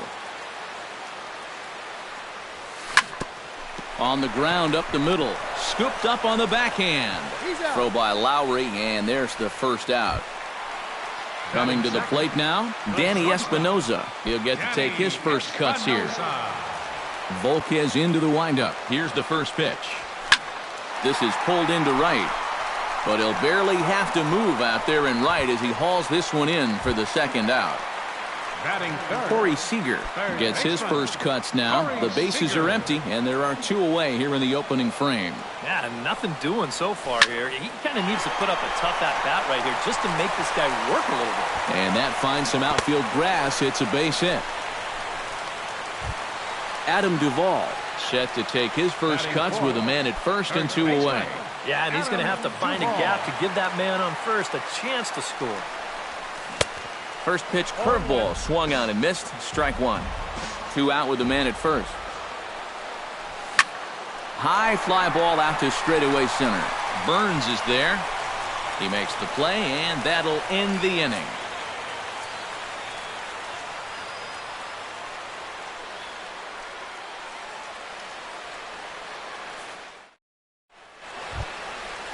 On the ground up the middle. Scooped up on the backhand. Throw by Lowry, and there's the first out. Coming to the plate now, Danny Espinoza. He'll get to take his first cuts here. Volquez into the windup. Here's the first pitch. This is pulled into right, but he'll barely have to move out there in right as he hauls this one in for the second out. Batting third. Corey Seager gets his first cuts now. The bases are empty, and there are 2 away here in the opening frame. Yeah, nothing doing so far here. He kind of needs to put up a tough at-bat right here just to make this guy work a little bit. And that finds some outfield grass. It's a base hit. Adam Duvall set to take his first cuts with a man at first and 2 away. Yeah, and he's going to have to find a gap to give that man on first a chance to score. First pitch curveball swung on and missed. Strike 1. 2 out with the man at first. High fly ball out to straightaway center. Burns is there. He makes the play, and that'll end the inning.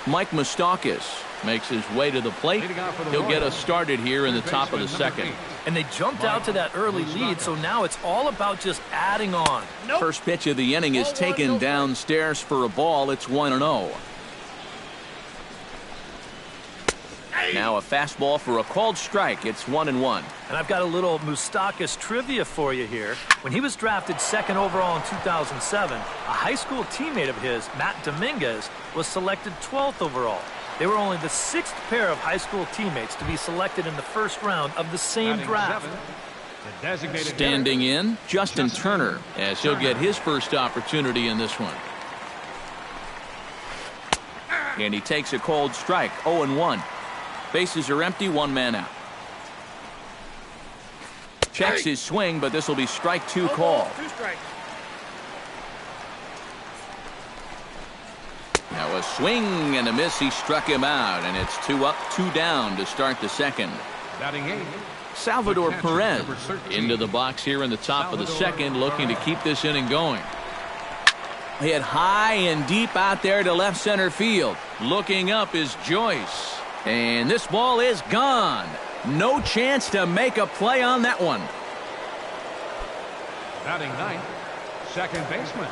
Mike Moustakas makes his way to the plate. He'll get us started here in the top of the second. And they jumped out to that early lead, so now it's all about just adding on. First pitch of the inning is taken downstairs for a ball. It's 1-0. Now a fastball for a called strike. It's 1-1. And I've got a little Moustakas trivia for you here. When he was drafted 2nd overall in 2007, a high school teammate of his, Matt Dominguez, was selected 12th overall. They were only the 6th pair of high school teammates to be selected in the first round of the same draft. Standing in, Justin Turner, as he'll get his first opportunity in this one. And he takes a cold strike, 0-1. Bases are empty, 1 man out. Checks his swing, but this will be strike 2 call. Now a swing and a miss. He struck him out, and it's 2 up, 2 down to start the second. Batting 8. Salvador Perez into the box here in the top of the second, looking to keep this inning going. Hit high and deep out there to left center field. Looking up is Joyce. And this ball is gone. No chance to make a play on that one. Batting 9th, second baseman,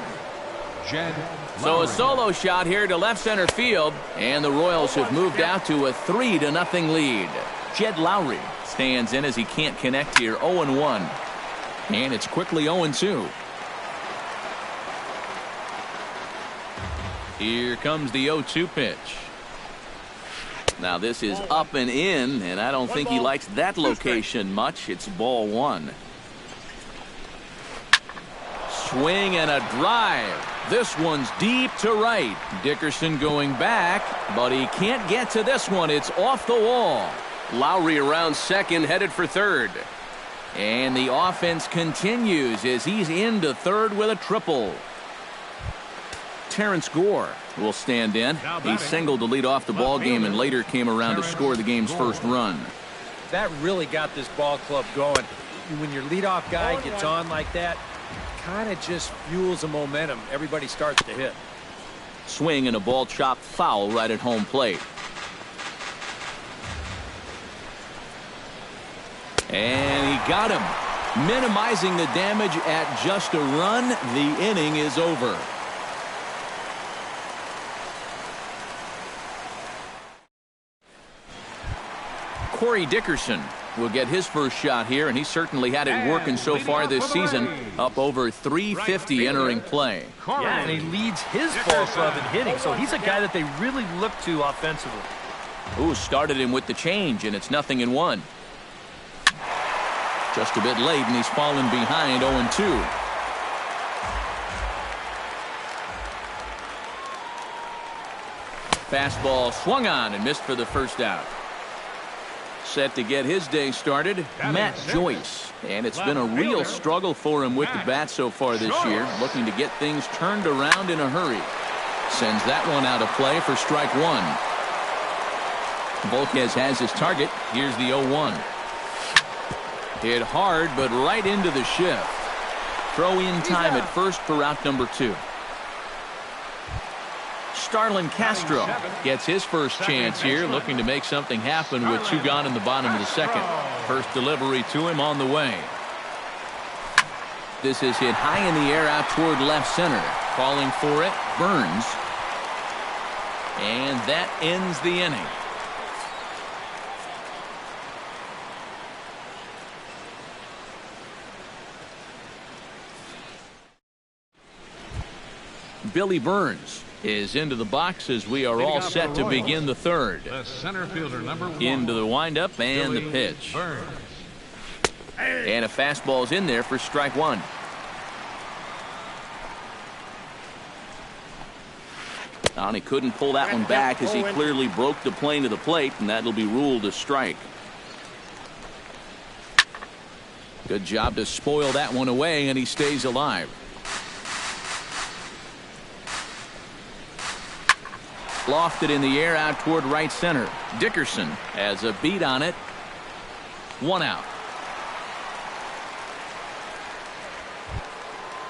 Jed Lowry. So a solo shot here to left center field, and the Royals have moved out to a 3-0 lead. Jed Lowry stands in as he can't connect here, 0-1. And it's quickly 0-2. Here comes the 0-2 pitch. Now this is up and in, and I don't think he likes that location much. It's ball 1. Swing and a drive. This one's deep to right. Dickerson going back, but he can't get to this one. It's off the wall. Lowry around second, headed for third. And the offense continues as he's into third with a triple. Terrence Gore will stand in. He singled to lead off the ball game and later came around to score the game's first run. That really got this ball club going. When your leadoff guy gets on like that, kind of just fuels the momentum. Everybody starts to hit. Swing and a ball chopped foul right at home plate. And he got him. Minimizing the damage at just a run. The inning is over. Corey Dickerson will get his first shot here, and he certainly had it working so far this season. Up over 350 entering play. Yeah, and he leads his ball club in hitting, so he's a guy that they really look to offensively. Ooh, started him with the change, and it's 0-1. Just a bit late, and he's fallen behind 0-2. Fastball swung on and missed for the first out. Set to get his day started, Matt Joyce. And it's been a real struggle for him with the bat so far this year, looking to get things turned around in a hurry. Sends that one out of play for strike 1. Volquez has his target. Here's the 0-1. Hit hard, but right into the shift. Throw in time at first for out number 2. Starlin Castro gets his first chance here, looking to make something happen with 2 gone in the bottom of the second. First delivery to him on the way. This is hit high in the air out toward left center. Calling for it, Burns. And that ends the inning. Billy Burns is into the box as we are all set to begin the third. The center fielder, number 1. Into the windup and the pitch. Burns. And a fastball's in there for strike one. And he couldn't pull that one back as he clearly broke the plane to the plate, and that'll be ruled a strike. Good job to spoil that one away, and he stays alive. Lofted in the air out toward right center. Dickerson has a beat on it. 1 out.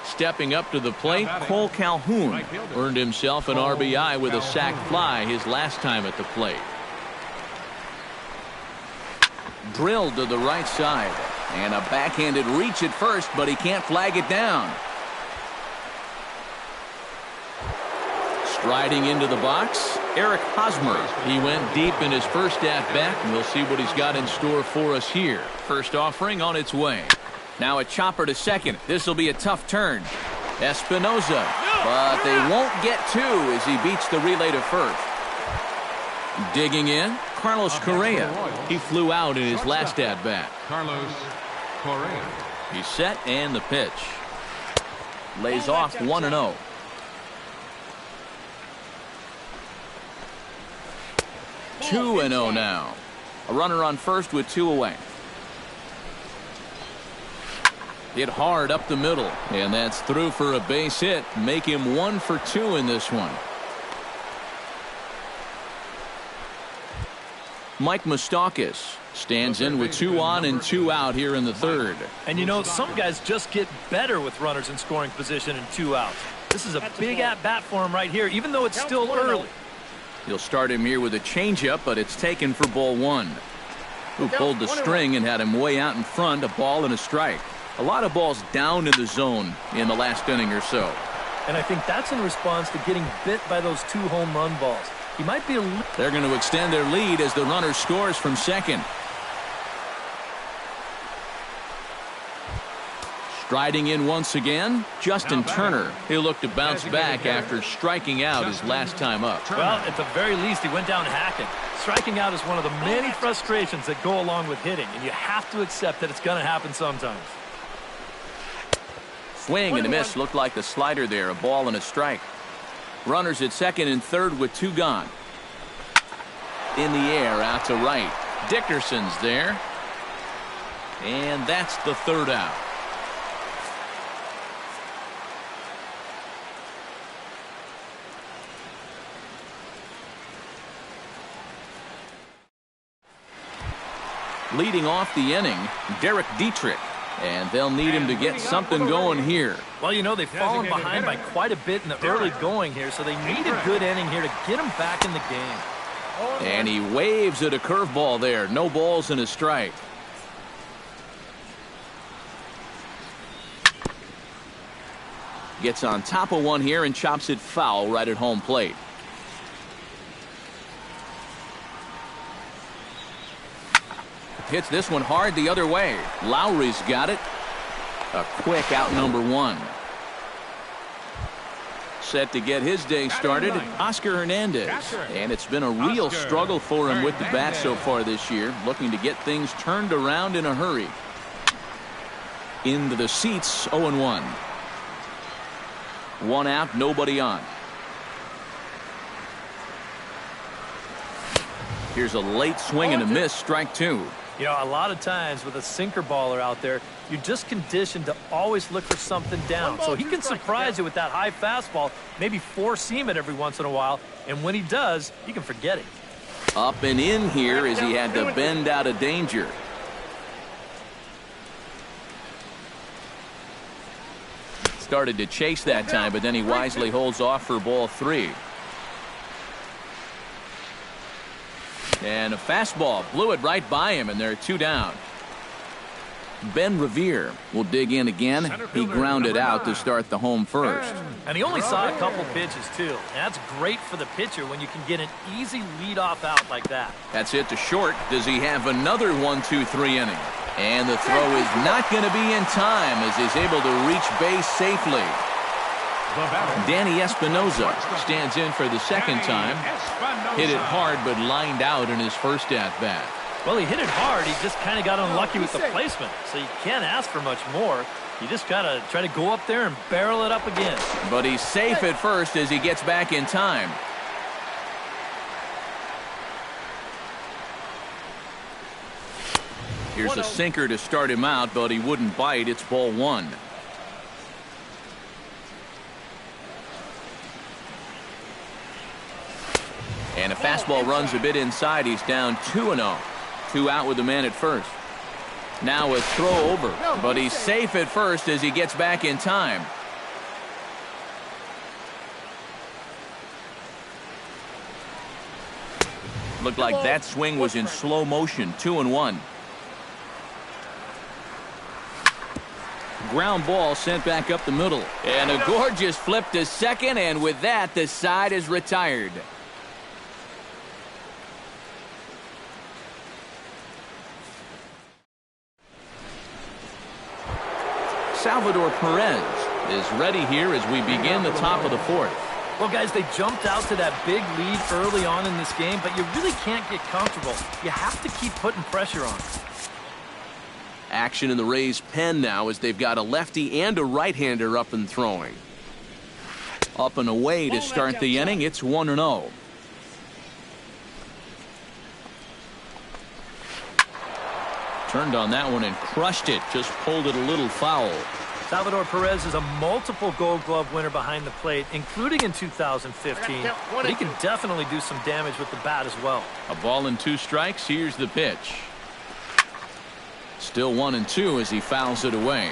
Stepping up to the plate, Cole Calhoun earned himself an RBI with a sac fly his last time at the plate. Drilled to the right side. And a backhanded reach at first, but he can't flag it down. Striding into the box, Eric Hosmer. He went deep in his first at-bat, and we'll see what he's got in store for us here. First offering on its way. Now a chopper to second. This will be a tough turn. Espinoza, but they won't get two as he beats the relay to first. Digging in, Carlos Correa. He flew out in his last at-bat. Carlos Correa. He's set and the pitch. Lays off 1-0. Two and 0 now. A runner on first with 2 away. Hit hard up the middle, and that's through for a base hit. Make him 1 for 2 in this one. Mike Moustakas stands in with 2 on and 2 out here in the third. And you know, some guys just get better with runners in scoring position and 2 outs. This is a big at-bat for him right here, even though it's still early. He'll start him here with a changeup, but it's taken for ball 1. Who pulled the string and had him way out in front, a ball and a strike. A lot of balls down in the zone in the last inning or so. And I think that's in response to getting bit by those 2 home run balls. He might be They're going to extend their lead as the runner scores from second. Striding in once again, Justin Turner. He'll look to bounce back after striking out his last time up. Well, at the very least, he went down hacking. Striking out is one of the many frustrations that go along with hitting, and you have to accept that it's going to happen sometimes. Swing and a miss. Looked like the slider there. A ball and a strike. Runners at second and third with 2 gone. In the air out to right. Dickerson's there. And that's the 3rd out. Leading off the inning, Derek Dietrich. And they'll need him to get something going here. Well, you know, they've fallen behind by quite a bit in the early going here, so they need a good inning here to get them back in the game. And he waves at a curveball there. No balls and a strike. Gets on top of one here and chops it foul right at home plate. Hits this one hard the other way. Lowry's got it. A quick out number 1. Set to get his day started, Oscar Hernandez. And it's been a real struggle for him with the bat so far this year. Looking to get things turned around in a hurry. Into the seats, 0-1. 1 out, nobody on. Here's a late swing and a miss, strike 2. You know, a lot of times with a sinker baller out there, you're just conditioned to always look for something down. So he can surprise you with that high fastball, maybe 4-seam it every once in a while, and when he does, you can forget it. Up and in here as he had to bend out of danger. Started to chase that time, but then he wisely holds off for ball 3. And a fastball blew it right by him, and there are 2 down. Ben Revere will dig in again. He grounded out to start the home first. And he only saw a couple pitches, too. And that's great for the pitcher when you can get an easy leadoff out like that. That's it to short. Does he have another 1-2-3 inning? And the throw is not going to be in time as he's able to reach base safely. Danny Espinoza stands in for the second time. Hit it hard, but lined out in his first at-bat. Well, he hit it hard. He just kind of got unlucky with the placement. So you can't ask for much more. You just got to try to go up there and barrel it up again. But he's safe at first as he gets back in time. Here's a sinker to start him out, but he wouldn't bite. It's ball one. And a fastball runs a bit inside. He's down 2-0. 2 out with the man at first. Now a throw over, but he's safe at first as he gets back in time. Looked like that swing was in slow motion. 2-1. Ground ball sent back up the middle. And a gorgeous flip to second, and with that, the side is retired. Salvador Perez is ready here as we begin the top of the fourth. Well, guys, they jumped out to that big lead early on in this game, but you really can't get comfortable. You have to keep putting pressure on. Action in the Rays' pen now as they've got a lefty and a right-hander up and throwing. Up and away to start the inning. It's 1-0. Turned on that one and crushed it. Just pulled it a little foul. Salvador Perez is a multiple Gold Glove winner behind the plate, including in 2015. But he can definitely do some damage with the bat as well. A ball and 2 strikes. Here's the pitch. Still 1-2 as he fouls it away.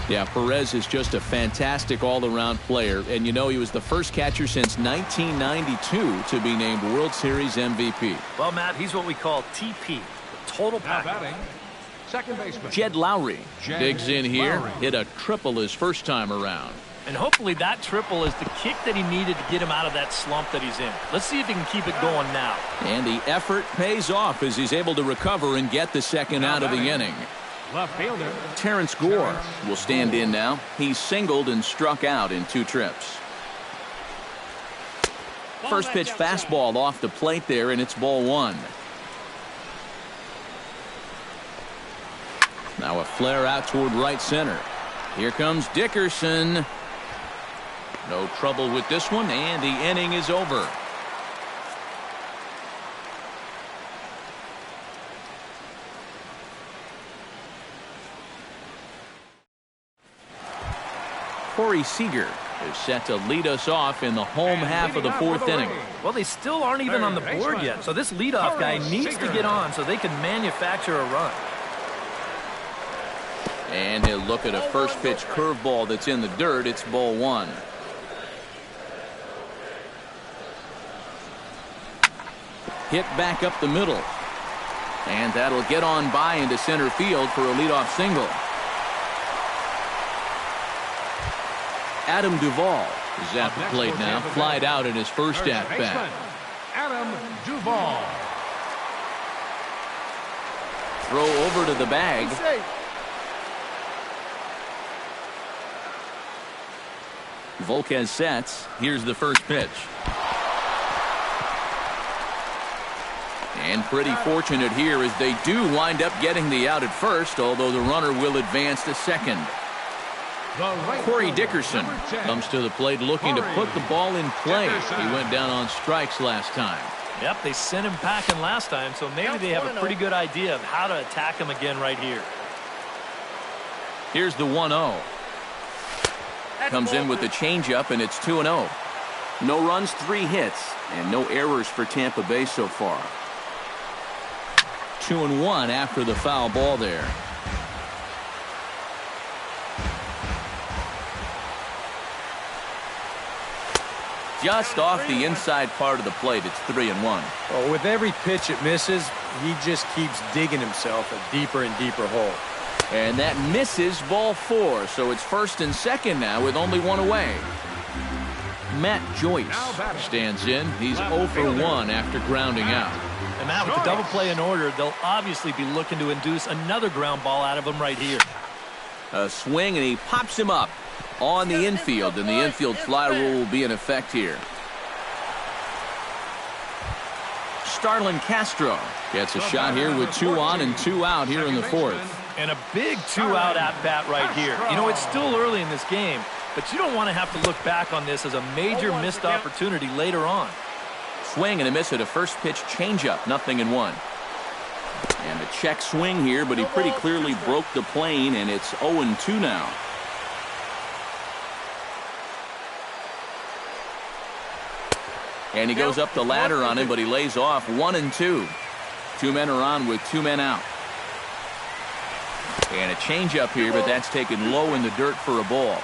Yeah, Perez is just a fantastic all-around player. And you know, he was the first catcher since 1992 to be named World Series MVP. Well, Matt, he's what we call TP. Total package. Second baseman Jed Lowry digs in here. Hit a triple his first time around. And hopefully that triple is the kick that he needed to get him out of that slump that he's in. Let's see if he can keep it going now. And the effort pays off as he's able to recover and get the second out of the inning. Left fielder Terrence Gore will stand in now. He's singled and struck out in 2 trips. First pitch fastball off the plate there, and it's ball 1. Now a flare out toward right center. Here comes Dickerson. No trouble with this one, and the inning is over. Corey Seager is set to lead us off in the home half of the 4th inning. Well, they still aren't even on the board yet, so this leadoff guy needs to get on so they can manufacture a run. And he'll look at a first pitch curveball that's in the dirt. It's ball 1. Hit back up the middle. And that'll get on by into center field for a leadoff single. Adam Duvall is at the plate now. Flied out in his first at-bat. Adam Duvall. Throw over to the bag. Volquez sets. Here's the first pitch. And pretty fortunate here as they do wind up getting the out at first, although the runner will advance to second. Corey Dickerson comes to the plate looking to put the ball in play. He went down on strikes last time. Yep, they sent him packing last time, so maybe they have a pretty good idea of how to attack him again right here. Here's the 1-0. Comes in with the changeup, and it's 2-0. No runs, 3 hits, and no errors for Tampa Bay so far. 2-1 after the foul ball there. Just off the inside part of the plate, it's 3-1. Well, with every pitch it misses, he just keeps digging himself a deeper and deeper hole. And that misses ball 4, so it's first and second now with only 1 away. Matt Joyce stands in. He's 0 for 1 after grounding out. And Matt, with the double play in order, they'll obviously be looking to induce another ground ball out of him right here. A swing, and he pops him up. on the infield, and the infield fly rule will be in effect here. Starlin Castro gets a shot here with 2 on and 2 out here in the 4th. And a big 2-out at-bat right here. You know, it's still early in this game, but you don't want to have to look back on this as a major missed opportunity later on. Swing and a miss at a first pitch changeup, 0-1. And a check swing here, but he pretty clearly broke the plane, and it's 0-2 now. And he goes up the ladder on him, but he lays off 1-2. 2 men are on with 2 men out. And a changeup here, but that's taken low in the dirt for a ball.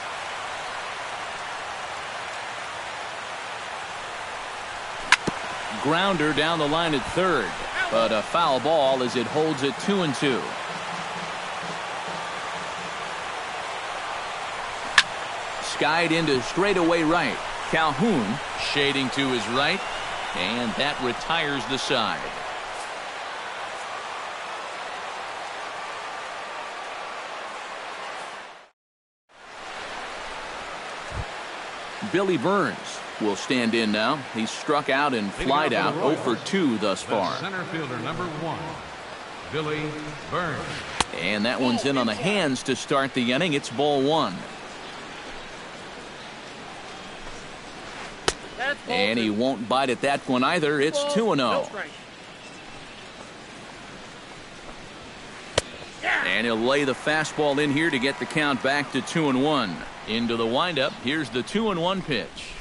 Grounder down the line at third, but a foul ball as it holds it 2-2. Skied into straightaway right. Calhoun shading to his right, and that retires the side. Billy Burns will stand in now. He's struck out and flied out 0 for 2 thus far. Center fielder number 1, Billy Burns. And that one's in on the hands to start the inning. It's ball 1. And he won't bite at that one either. It's 2-0. And he'll lay the fastball in here to get the count back to 2-1. Into the windup. Here's the 2-1 pitch.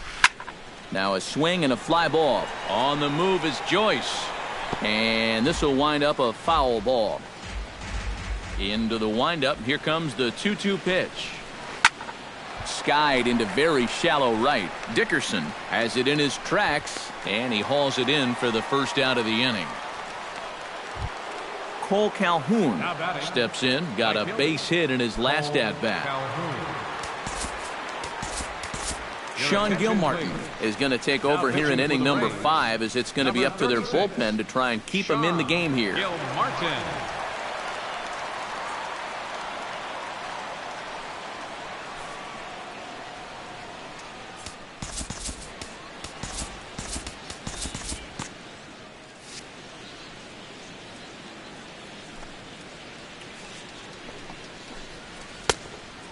Now a swing and a fly ball. On the move is Joyce. And this will wind up a foul ball. Into the windup. Here comes the 2-2 pitch. Skied into very shallow right. Dickerson has it in his tracks, and he hauls it in for the first out of the inning. Cole Calhoun steps in, got a base hit in his last at-bat. Sean Gilmartin is going to take over here in inning number 5, as it's going to be up to their bullpen to try and keep him in the game here.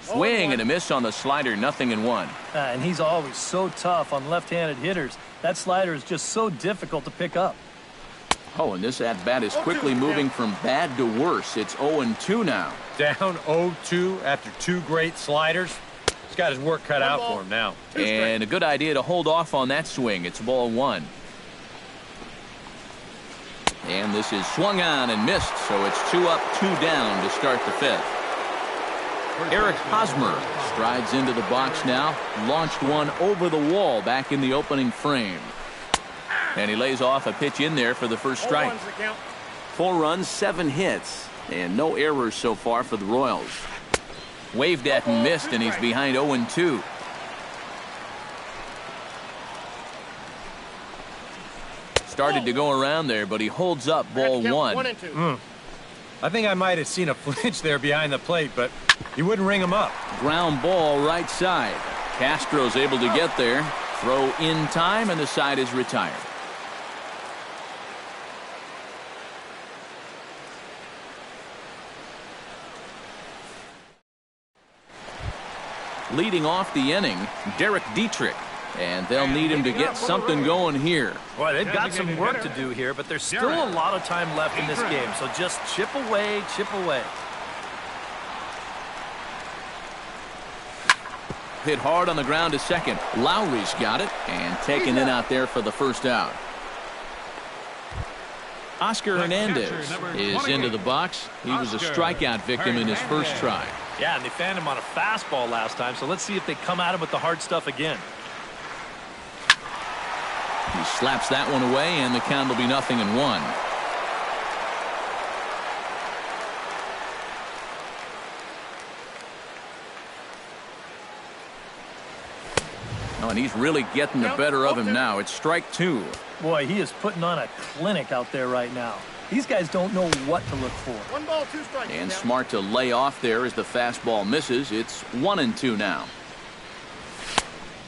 Swing and a miss on the slider, 0-1. And he's always so tough on left-handed hitters. That slider is just so difficult to pick up. Oh, and this at-bat is quickly moving from bad to worse. It's 0-2 now. Down 0-2 after 2 great sliders. He's got his work cut out for him now. And a good idea to hold off on that swing. It's ball 1. And this is swung on and missed, so it's 2 up, 2 down to start the 5th. Eric Hosmer strides into the box now. Launched one over the wall back in the opening frame. And he lays off a pitch in there for the first strike. 4 runs, 7 hits, and no errors so far for the Royals. Waved at and missed, and he's behind 0-2. Started to go around there, but he holds up ball 1. I think I might have seen a flinch there behind the plate, but he wouldn't ring him up. Ground ball right side. Castro's able to get there. Throw in time, and the side is retired. Leading off the inning, Derek Dietrich. And they'll need him to get something going here. Boy, they've got some work to do here, but there's still a lot of time left in this game. So just chip away, chip away. Hit hard on the ground to second. Lowry's got it and taken it out there for the first out. Oscar Hernandez is into the box. He was a strikeout victim in his first try. Yeah, and they fanned him on a fastball last time, so let's see if they come at him with the hard stuff again. He slaps that one away, and the count will be 0-1. Oh, and he's really getting the better of him now. It's strike 2. Boy, he is putting on a clinic out there right now. These guys don't know what to look for. 1 ball, 2 strikes. And smart to lay off there as the fastball misses. It's 1-2 now.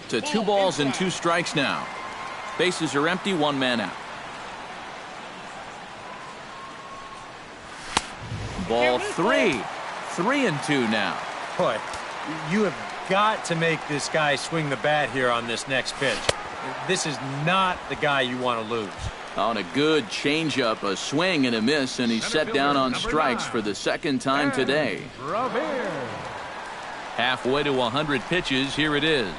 To 2 balls and 2 strikes now. Bases are empty, 1 man out. Ball 3. 3-2 now. Boy, you have got to make this guy swing the bat here on this next pitch. This is not the guy you want to lose. On a good changeup, a swing and a miss, and he's set down on strikes for the 2nd time today. Halfway to 100 pitches, here it is.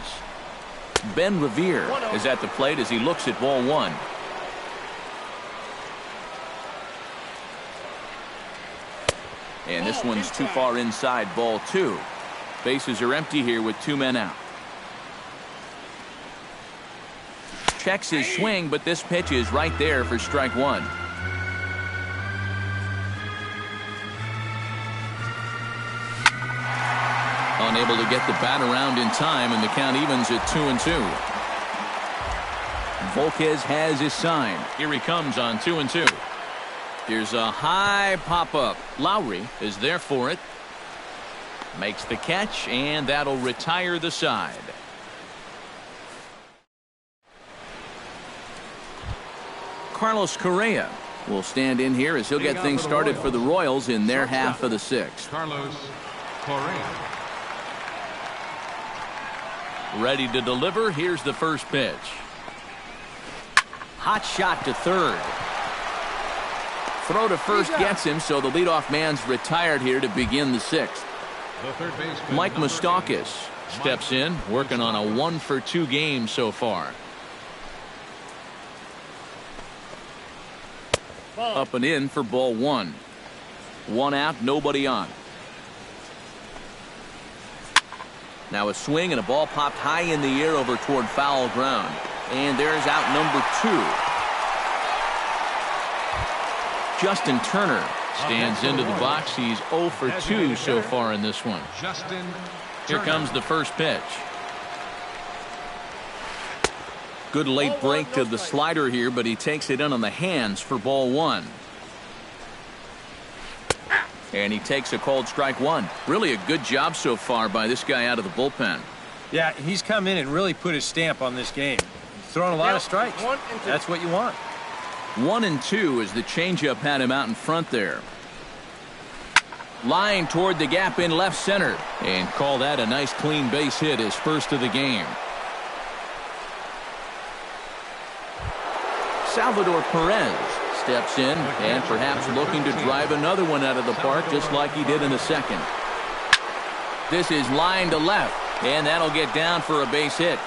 Ben Revere is at the plate as he looks at ball 1. And this one's too far inside, ball 2. Bases are empty here with 2 men out. Checks his swing, but this pitch is right there for strike 1. Unable to get the bat around in time, and the count evens at 2-2. Volquez has his sign. Here he comes on 2-2. Here's a high pop-up. Lowry is there for it. Makes the catch, and that'll retire the side. Carlos Correa will stand in here as he'll get things started for the Royals in their half of the 6th. Carlos Correa. Ready to deliver. Here's the first pitch. Hot shot to third. Throw to first gets him, so the leadoff man's retired here to begin the 6th. Mike Moustakas steps in, working on a 1-for-2 game so far. Up and in for ball 1. 1 out, nobody on. Now a swing and a ball popped high in the air over toward foul ground. And there's out number 2. Justin Turner stands into the box. He's 0 for 2 so far in this one. Here comes the first pitch. Good late break to the slider here, but he takes it in on the hands for ball 1. And he takes a called strike 1. Really a good job so far by this guy out of the bullpen. Yeah, he's come in and really put his stamp on this game. He's thrown a lot of strikes. That's what you want. 1-2 as the changeup had him out in front there. Line toward the gap in left center. And call that a nice clean base hit, his first of the game. Salvador Perez steps in and perhaps looking to drive another one out of the park just like he did in the 2nd. This is line to left, and that'll get down for a base hit.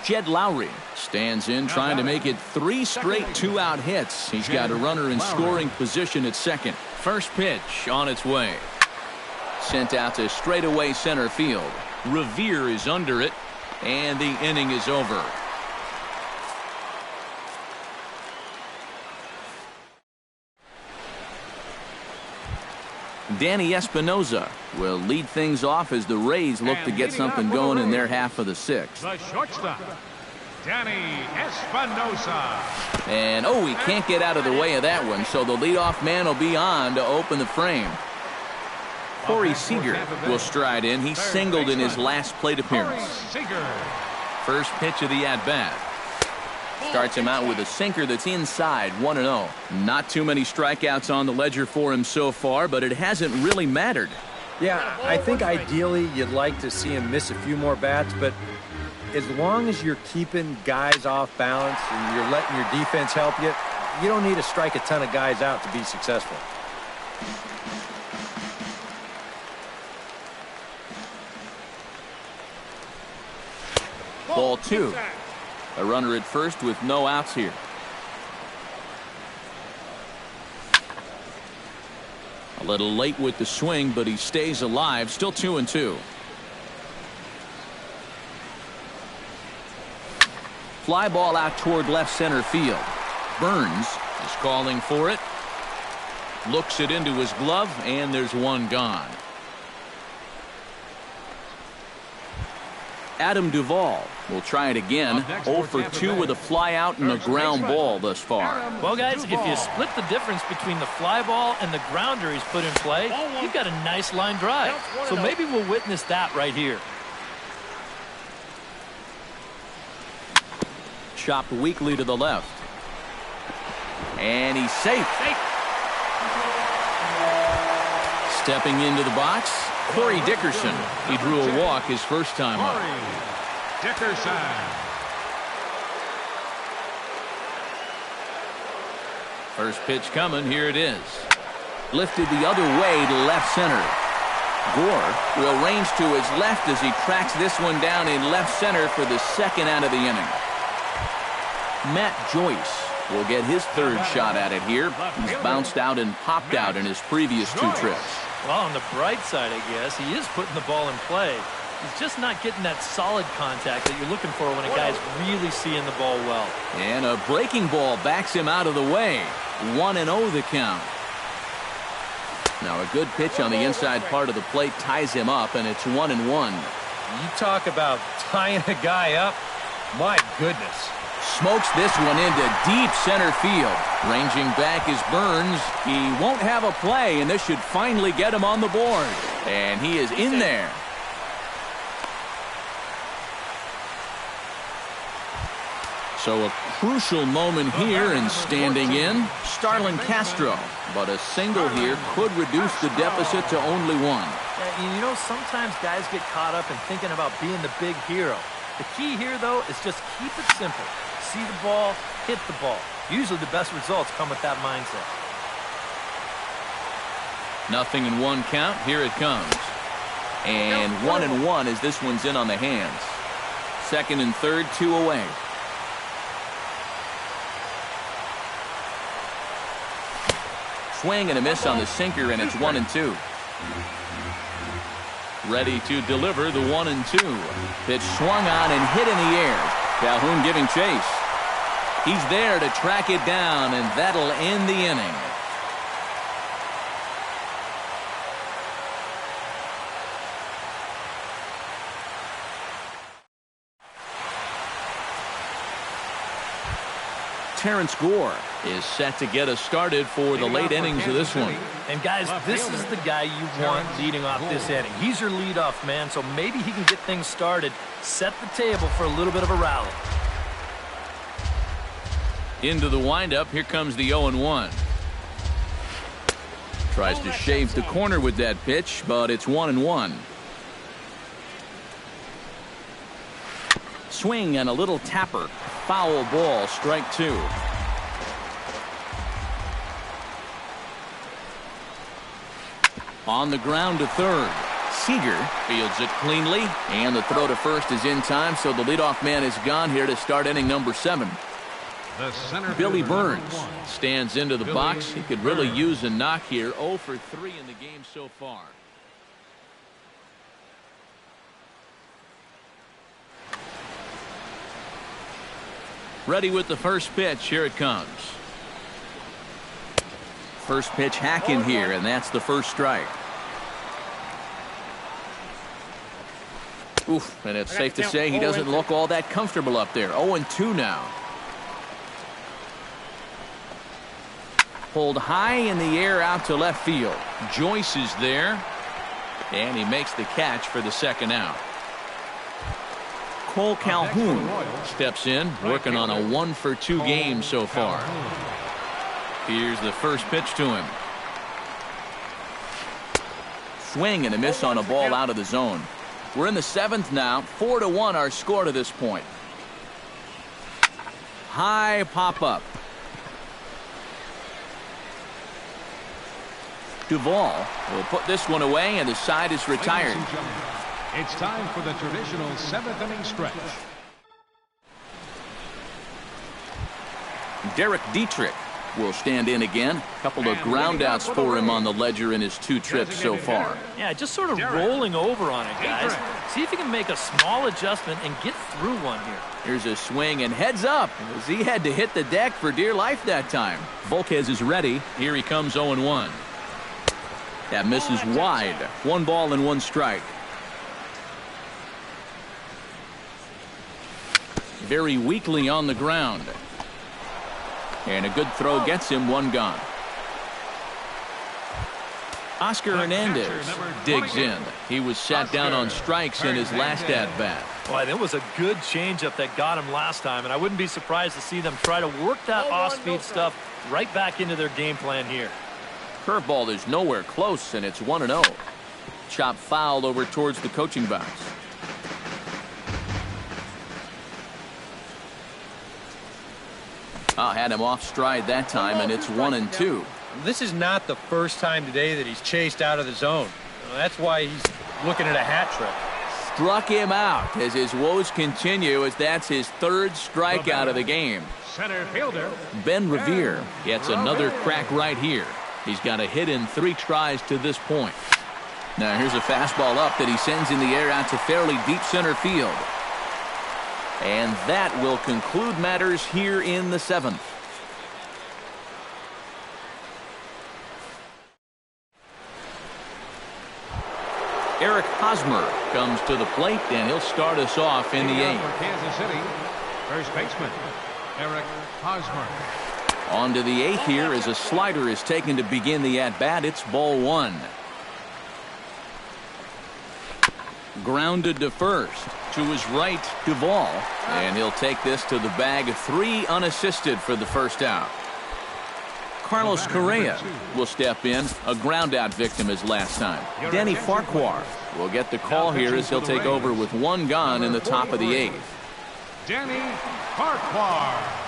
Jed Lowry stands in, trying to make it 3 straight 2-out hits. He's got a runner in scoring position at 2nd. First pitch on its way. Sent out to straightaway center field. Revere is under it, and the inning is over. Danny Espinosa will lead things off as the Rays look to get something going in their half of the 6th. The shortstop, Danny Espinosa. And he can't get out of the way of that one, so the leadoff man will be on to open the frame. Corey Seager will stride in. He singled in his last plate appearance. First pitch of the at-bat. Starts him out with a sinker that's inside, 1-0. Not too many strikeouts on the ledger for him so far, but it hasn't really mattered. Yeah, I think ideally you'd like to see him miss a few more bats, but as long as you're keeping guys off balance and you're letting your defense help you, you don't need to strike a ton of guys out to be successful. Ball 2. A runner at first with no outs here. A little late with the swing, but he stays alive. Still 2-2. Fly ball out toward left center field. Burns is calling for it. Looks it into his glove, and there's one gone. Adam Duvall will try it again. 0 for 2 with a fly out and a ground ball thus far. Well, guys, if you split the difference between the fly ball and the grounder he's put in play, you've got a nice line drive. So maybe we'll witness that right here. Chopped weakly to the left. And he's safe. Stepping into the box, Corey Dickerson. He drew a walk his first time up. Dickerson. First pitch coming. Here it is. Lifted the other way to left center. Gore will range to his left as he tracks this one down in left center for the second out of the inning. Matt Joyce will get his third shot at it here. He's bounced out and popped out in his previous 2 trips. Well, on the bright side, I guess, he is putting the ball in play. He's just not getting that solid contact that you're looking for when a guy's really seeing the ball well. And a breaking ball backs him out of the way. 1-0 the count. Now a good pitch on the inside part of the plate ties him up, and it's 1-1. You talk about tying a guy up. My goodness. Smokes this one into deep center field. Ranging back is Burns. He won't have a play, and this should finally get him on the board. And he is in there. So a crucial moment here, and standing in, Starlin Castro. But a single here could reduce the deficit to only 1. Yeah, you know, sometimes guys get caught up in thinking about being the big hero. The key here, though, is just keep it simple. See the ball, hit the ball. Usually the best results come with that mindset. 0-1 count. Here it comes. And 1-1 as this one's in on the hands. Second and third, 2 away. Swing and a miss on the sinker, and it's 1-2. Ready to deliver the 1-2. Pitch swung on and hit in the air. Calhoun giving chase. He's there to track it down, and that'll end the inning. Terrence Gore is set to get us started for the late innings of this one. And guys, this is the guy you want leading off this inning. He's your leadoff man, so maybe he can get things started, set the table for a little bit of a rally. Into the windup, here comes the 0-1. Tries to shave the corner with that pitch, but it's 1-1. Swing and a little tapper. Foul ball, strike 2. On the ground to third. Seager fields it cleanly, and the throw to first is in time, so the leadoff man is gone here to start inning number 7. Billy Burns stands into the box. He could really use a knock here. 0 for 3 in the game so far. Ready with the first pitch. Here it comes. First pitch hack in here, and that's the first strike. Oof, and it's safe to say he doesn't look all that comfortable up there. 0-2 now. Pulled high in the air out to left field. Joyce is there, and he makes the catch for the second out. Cole Calhoun steps in, working on a 1 for 2 game so far. Here's the first pitch to him. Swing and a miss on a ball out of the zone. We're in the 7th now. 4-1 our score to this point. High pop up. Duvall will put this one away, and the side is retired. It's time for the traditional 7th inning stretch. Derek Dietrich will stand in again. A couple of groundouts for him on the ledger in his 2 trips so far. Yeah, just sort of rolling over on it, guys. See if he can make a small adjustment and get through one here. Here's a swing and heads up, as he had to hit the deck for dear life that time. Volquez is ready. Here he comes 0-1. That misses wide. 1 ball and 1 strike. very weakly on the ground. And a good throw gets him one gone. Oscar Hernandez digs in. He was sat down on strikes in his last at-bat. Boy, that was a good changeup that got him last time, and I wouldn't be surprised to see them try to work that off-speed stuff right back into their game plan here. Curveball is nowhere close, and it's 1-0. Chop fouled over towards the coaching box. Had him off stride that time, and it's 1-2. This is not the first time today that he's chased out of the zone. That's why he's looking at a hat trick. Struck him out as his woes continue, as that's his third strikeout of the game. Center fielder Ben Revere gets another crack right here. He's got a hit in 3 tries to this point. Now here's a fastball up that he sends in the air out to fairly deep center field. And that will conclude matters here in the 7th. Eric Hosmer comes to the plate, and he'll start us off in the 8th. For Kansas City, first baseman Eric Hosmer. On to the 8th here as a slider is taken to begin the at-bat. It's ball 1. Grounded to first. To his right, Duvall. And he'll take this to the bag. 3 unassisted for the first out. Carlos Correa will step in. A ground-out victim his last time. Denny Farquhar will get the call here as he'll take over with 1 gone in the top of the 8th. Denny Farquhar.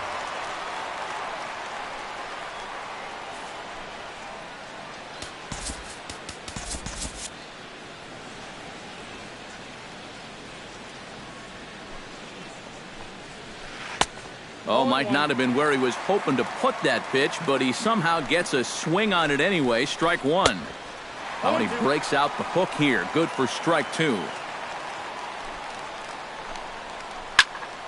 Might not have been where he was hoping to put that pitch, but he somehow gets a swing on it anyway. Strike 1. And he breaks out the hook here. Good for strike 2.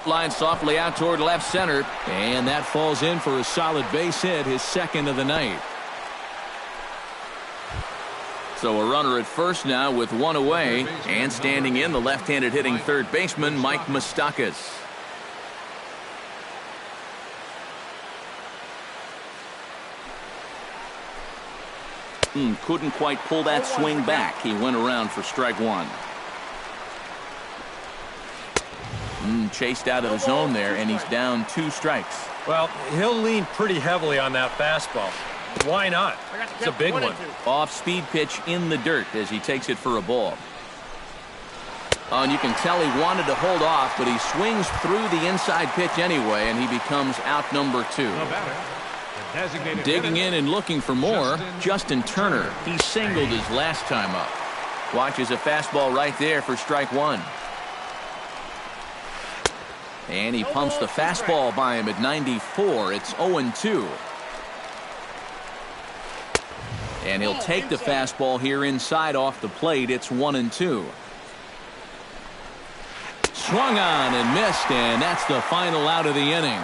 Line softly out toward left center, and that falls in for a solid base hit, his 2nd of the night. So a runner at first now with 1 away, and standing in the left-handed hitting third baseman Mike Moustakas. Couldn't quite pull that swing back. He went around for strike 1. Chased out of the zone there, and he's down 2 strikes. Well, he'll lean pretty heavily on that fastball. Why not? It's a big one. Off-speed pitch in the dirt as he takes it for a ball. And you can tell he wanted to hold off, but he swings through the inside pitch anyway, and he becomes out number 2. Digging in and looking for more, Justin Turner. He singled his last time up. Watches a fastball right there for strike 1. And he pumps the fastball by him at 94. It's 0-2. And he'll take the fastball here inside off the plate. It's 1-2. Swung on and missed, and that's the final out of the inning.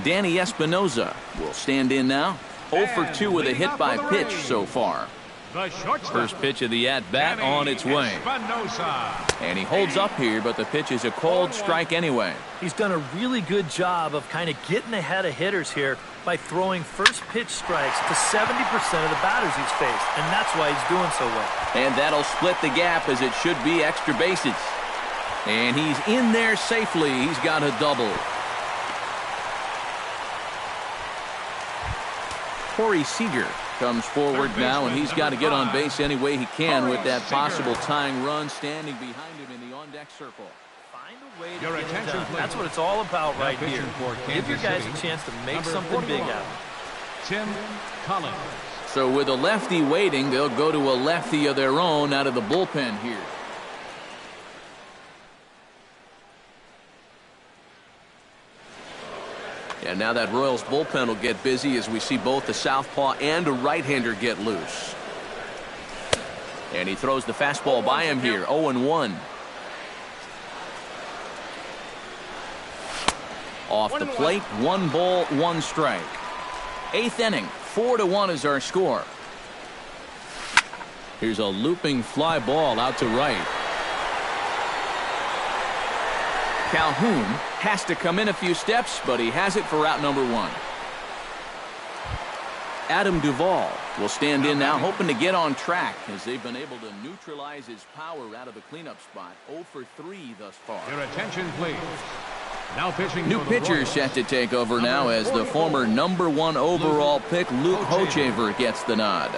Danny Espinoza will stand in now. 0 for 2 with a hit by pitch so far. First pitch of the at-bat on its way. And he holds up here, but the pitch is a called strike anyway. He's done a really good job of kind of getting ahead of hitters here by throwing first pitch strikes to 70% of the batters he's faced, and that's why he's doing so well. And that'll split the gap as it should be extra bases. And he's in there safely. He's got a double. Corey Seager comes forward now, and he's got to get on base any way he can with that possible tying run standing behind him in the on-deck circle. Find a way to get it done. That's what it's all about right here. Give your guys a chance to make something big out of it. Tim Collins. So with a lefty waiting, they'll go to a lefty of their own out of the bullpen here. And now that Royals bullpen will get busy as we see both the southpaw and a right-hander get loose. And he throws the fastball by him here, 0-1. Off the plate, 1 ball, 1 strike. 8th inning, 4-1 is our score. Here's a looping fly ball out to right. Calhoun has to come in a few steps, but he has it for out number 1. Adam Duvall will stand in now, hoping to get on track as they've been able to neutralize his power out of the cleanup spot. 0 for 3 thus far. Your attention, please. Now pitching. New pitcher set to take over now as the former number 1 overall pick Luke Hochevar gets the nod.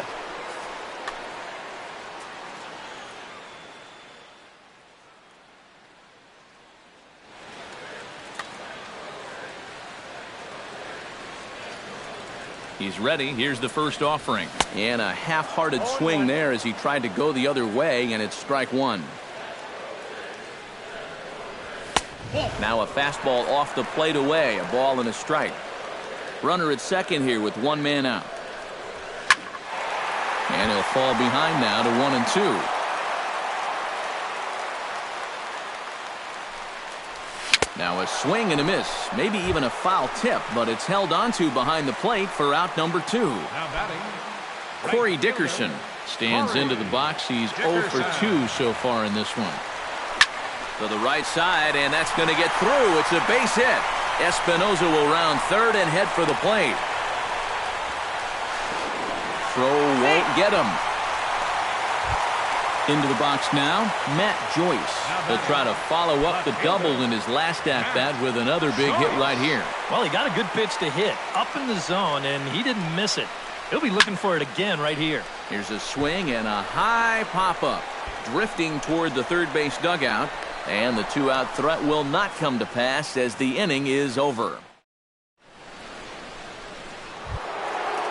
He's ready. Here's the first offering. And a half-hearted swing there as he tried to go the other way, and it's strike 1. Now a fastball off the plate away. A ball and a strike. Runner at second here with 1 man out. And he'll fall behind now to 1 and 2. Now a swing and a miss, maybe even a foul tip, but it's held onto behind the plate for out number 2. Now batting. Corey Dickerson stands into the box. He's 0 for 2 so far in this one. To the right side, and that's going to get through. It's a base hit. Espinoza will round third and head for the plate. Throw won't get him. Into the box now, Matt Joyce. He'll try to follow up the double in his last at-bat with another big hit right here. Well, he got a good pitch to hit up in the zone, and he didn't miss it. He'll be looking for it again right here. Here's a swing and a high pop-up. Drifting toward the third base dugout, and the 2-out threat will not come to pass as the inning is over.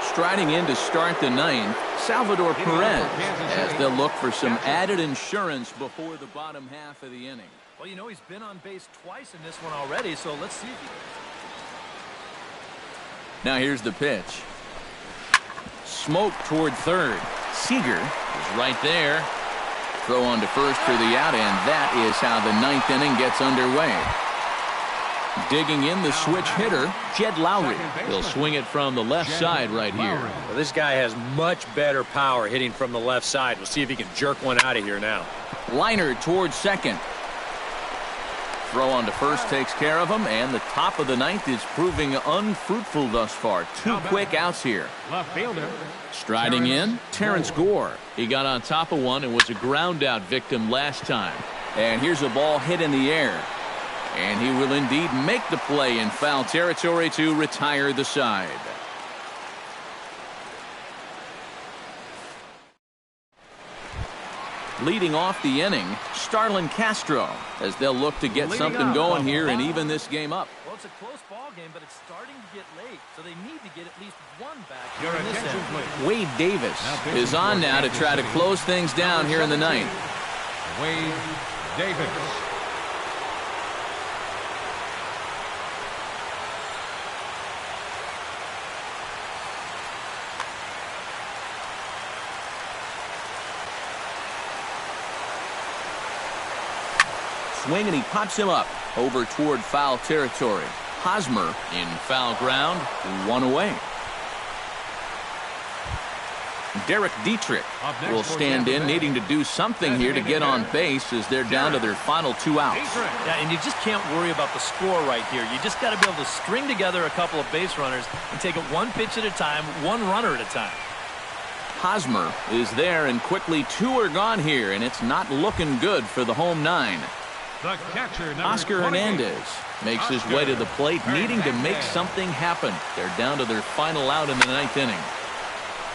Striding in to start the 9th, Salvador Perez, as they'll look for some added insurance before the bottom half of the inning. Well, you know, he's been on base twice in this one already, so let's see. Now here's the pitch. Smoke toward third. Seager is right there. Throw on to first for the out, and that is how the 9th inning gets underway. Digging in the switch hitter, Jed Lowry. He'll swing it from the left side right here. Well, this guy has much better power hitting from the left side. We'll see if he can jerk one out of here now. Liner towards second. Throw on to first takes care of him, and the top of the 9th is proving unfruitful thus far. 2 quick outs here. Left fielder. Striding in, Terrence Gore. He got on top of one and was a ground out victim last time. And here's a ball hit in the air. And he will indeed make the play in foul territory to retire the side. Leading off the inning, Starlin Castro, as they'll look to get something going here and even this game up. Well, it's a close ball game, but it's starting to get late, so they need to get at least one back. Your attention, please. Wade Davis is on now to try to close things down here in the 9th. Wade Davis. Swing, and he pops him up over toward foul territory. Hosmer in foul ground, 1 away. Derek Dietrich will stand in, needing to do something here to get on base as they're down to their final 2 outs. Yeah, and you just can't worry about the score right here. You just got to be able to string together a couple of base runners and take it 1 pitch at a time, 1 runner at a time. Hosmer is there, and quickly 2 are gone here, and it's not looking good for the home 9. The catcher, Oscar Hernandez makes his way to the plate, needing to make something happen. They're down to their final out in the 9th inning.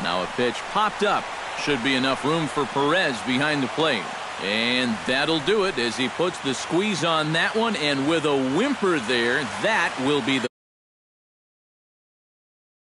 Now a pitch popped up. Should be enough room for Perez behind the plate. And that'll do it as he puts the squeeze on that one, and with a whimper there, that will be the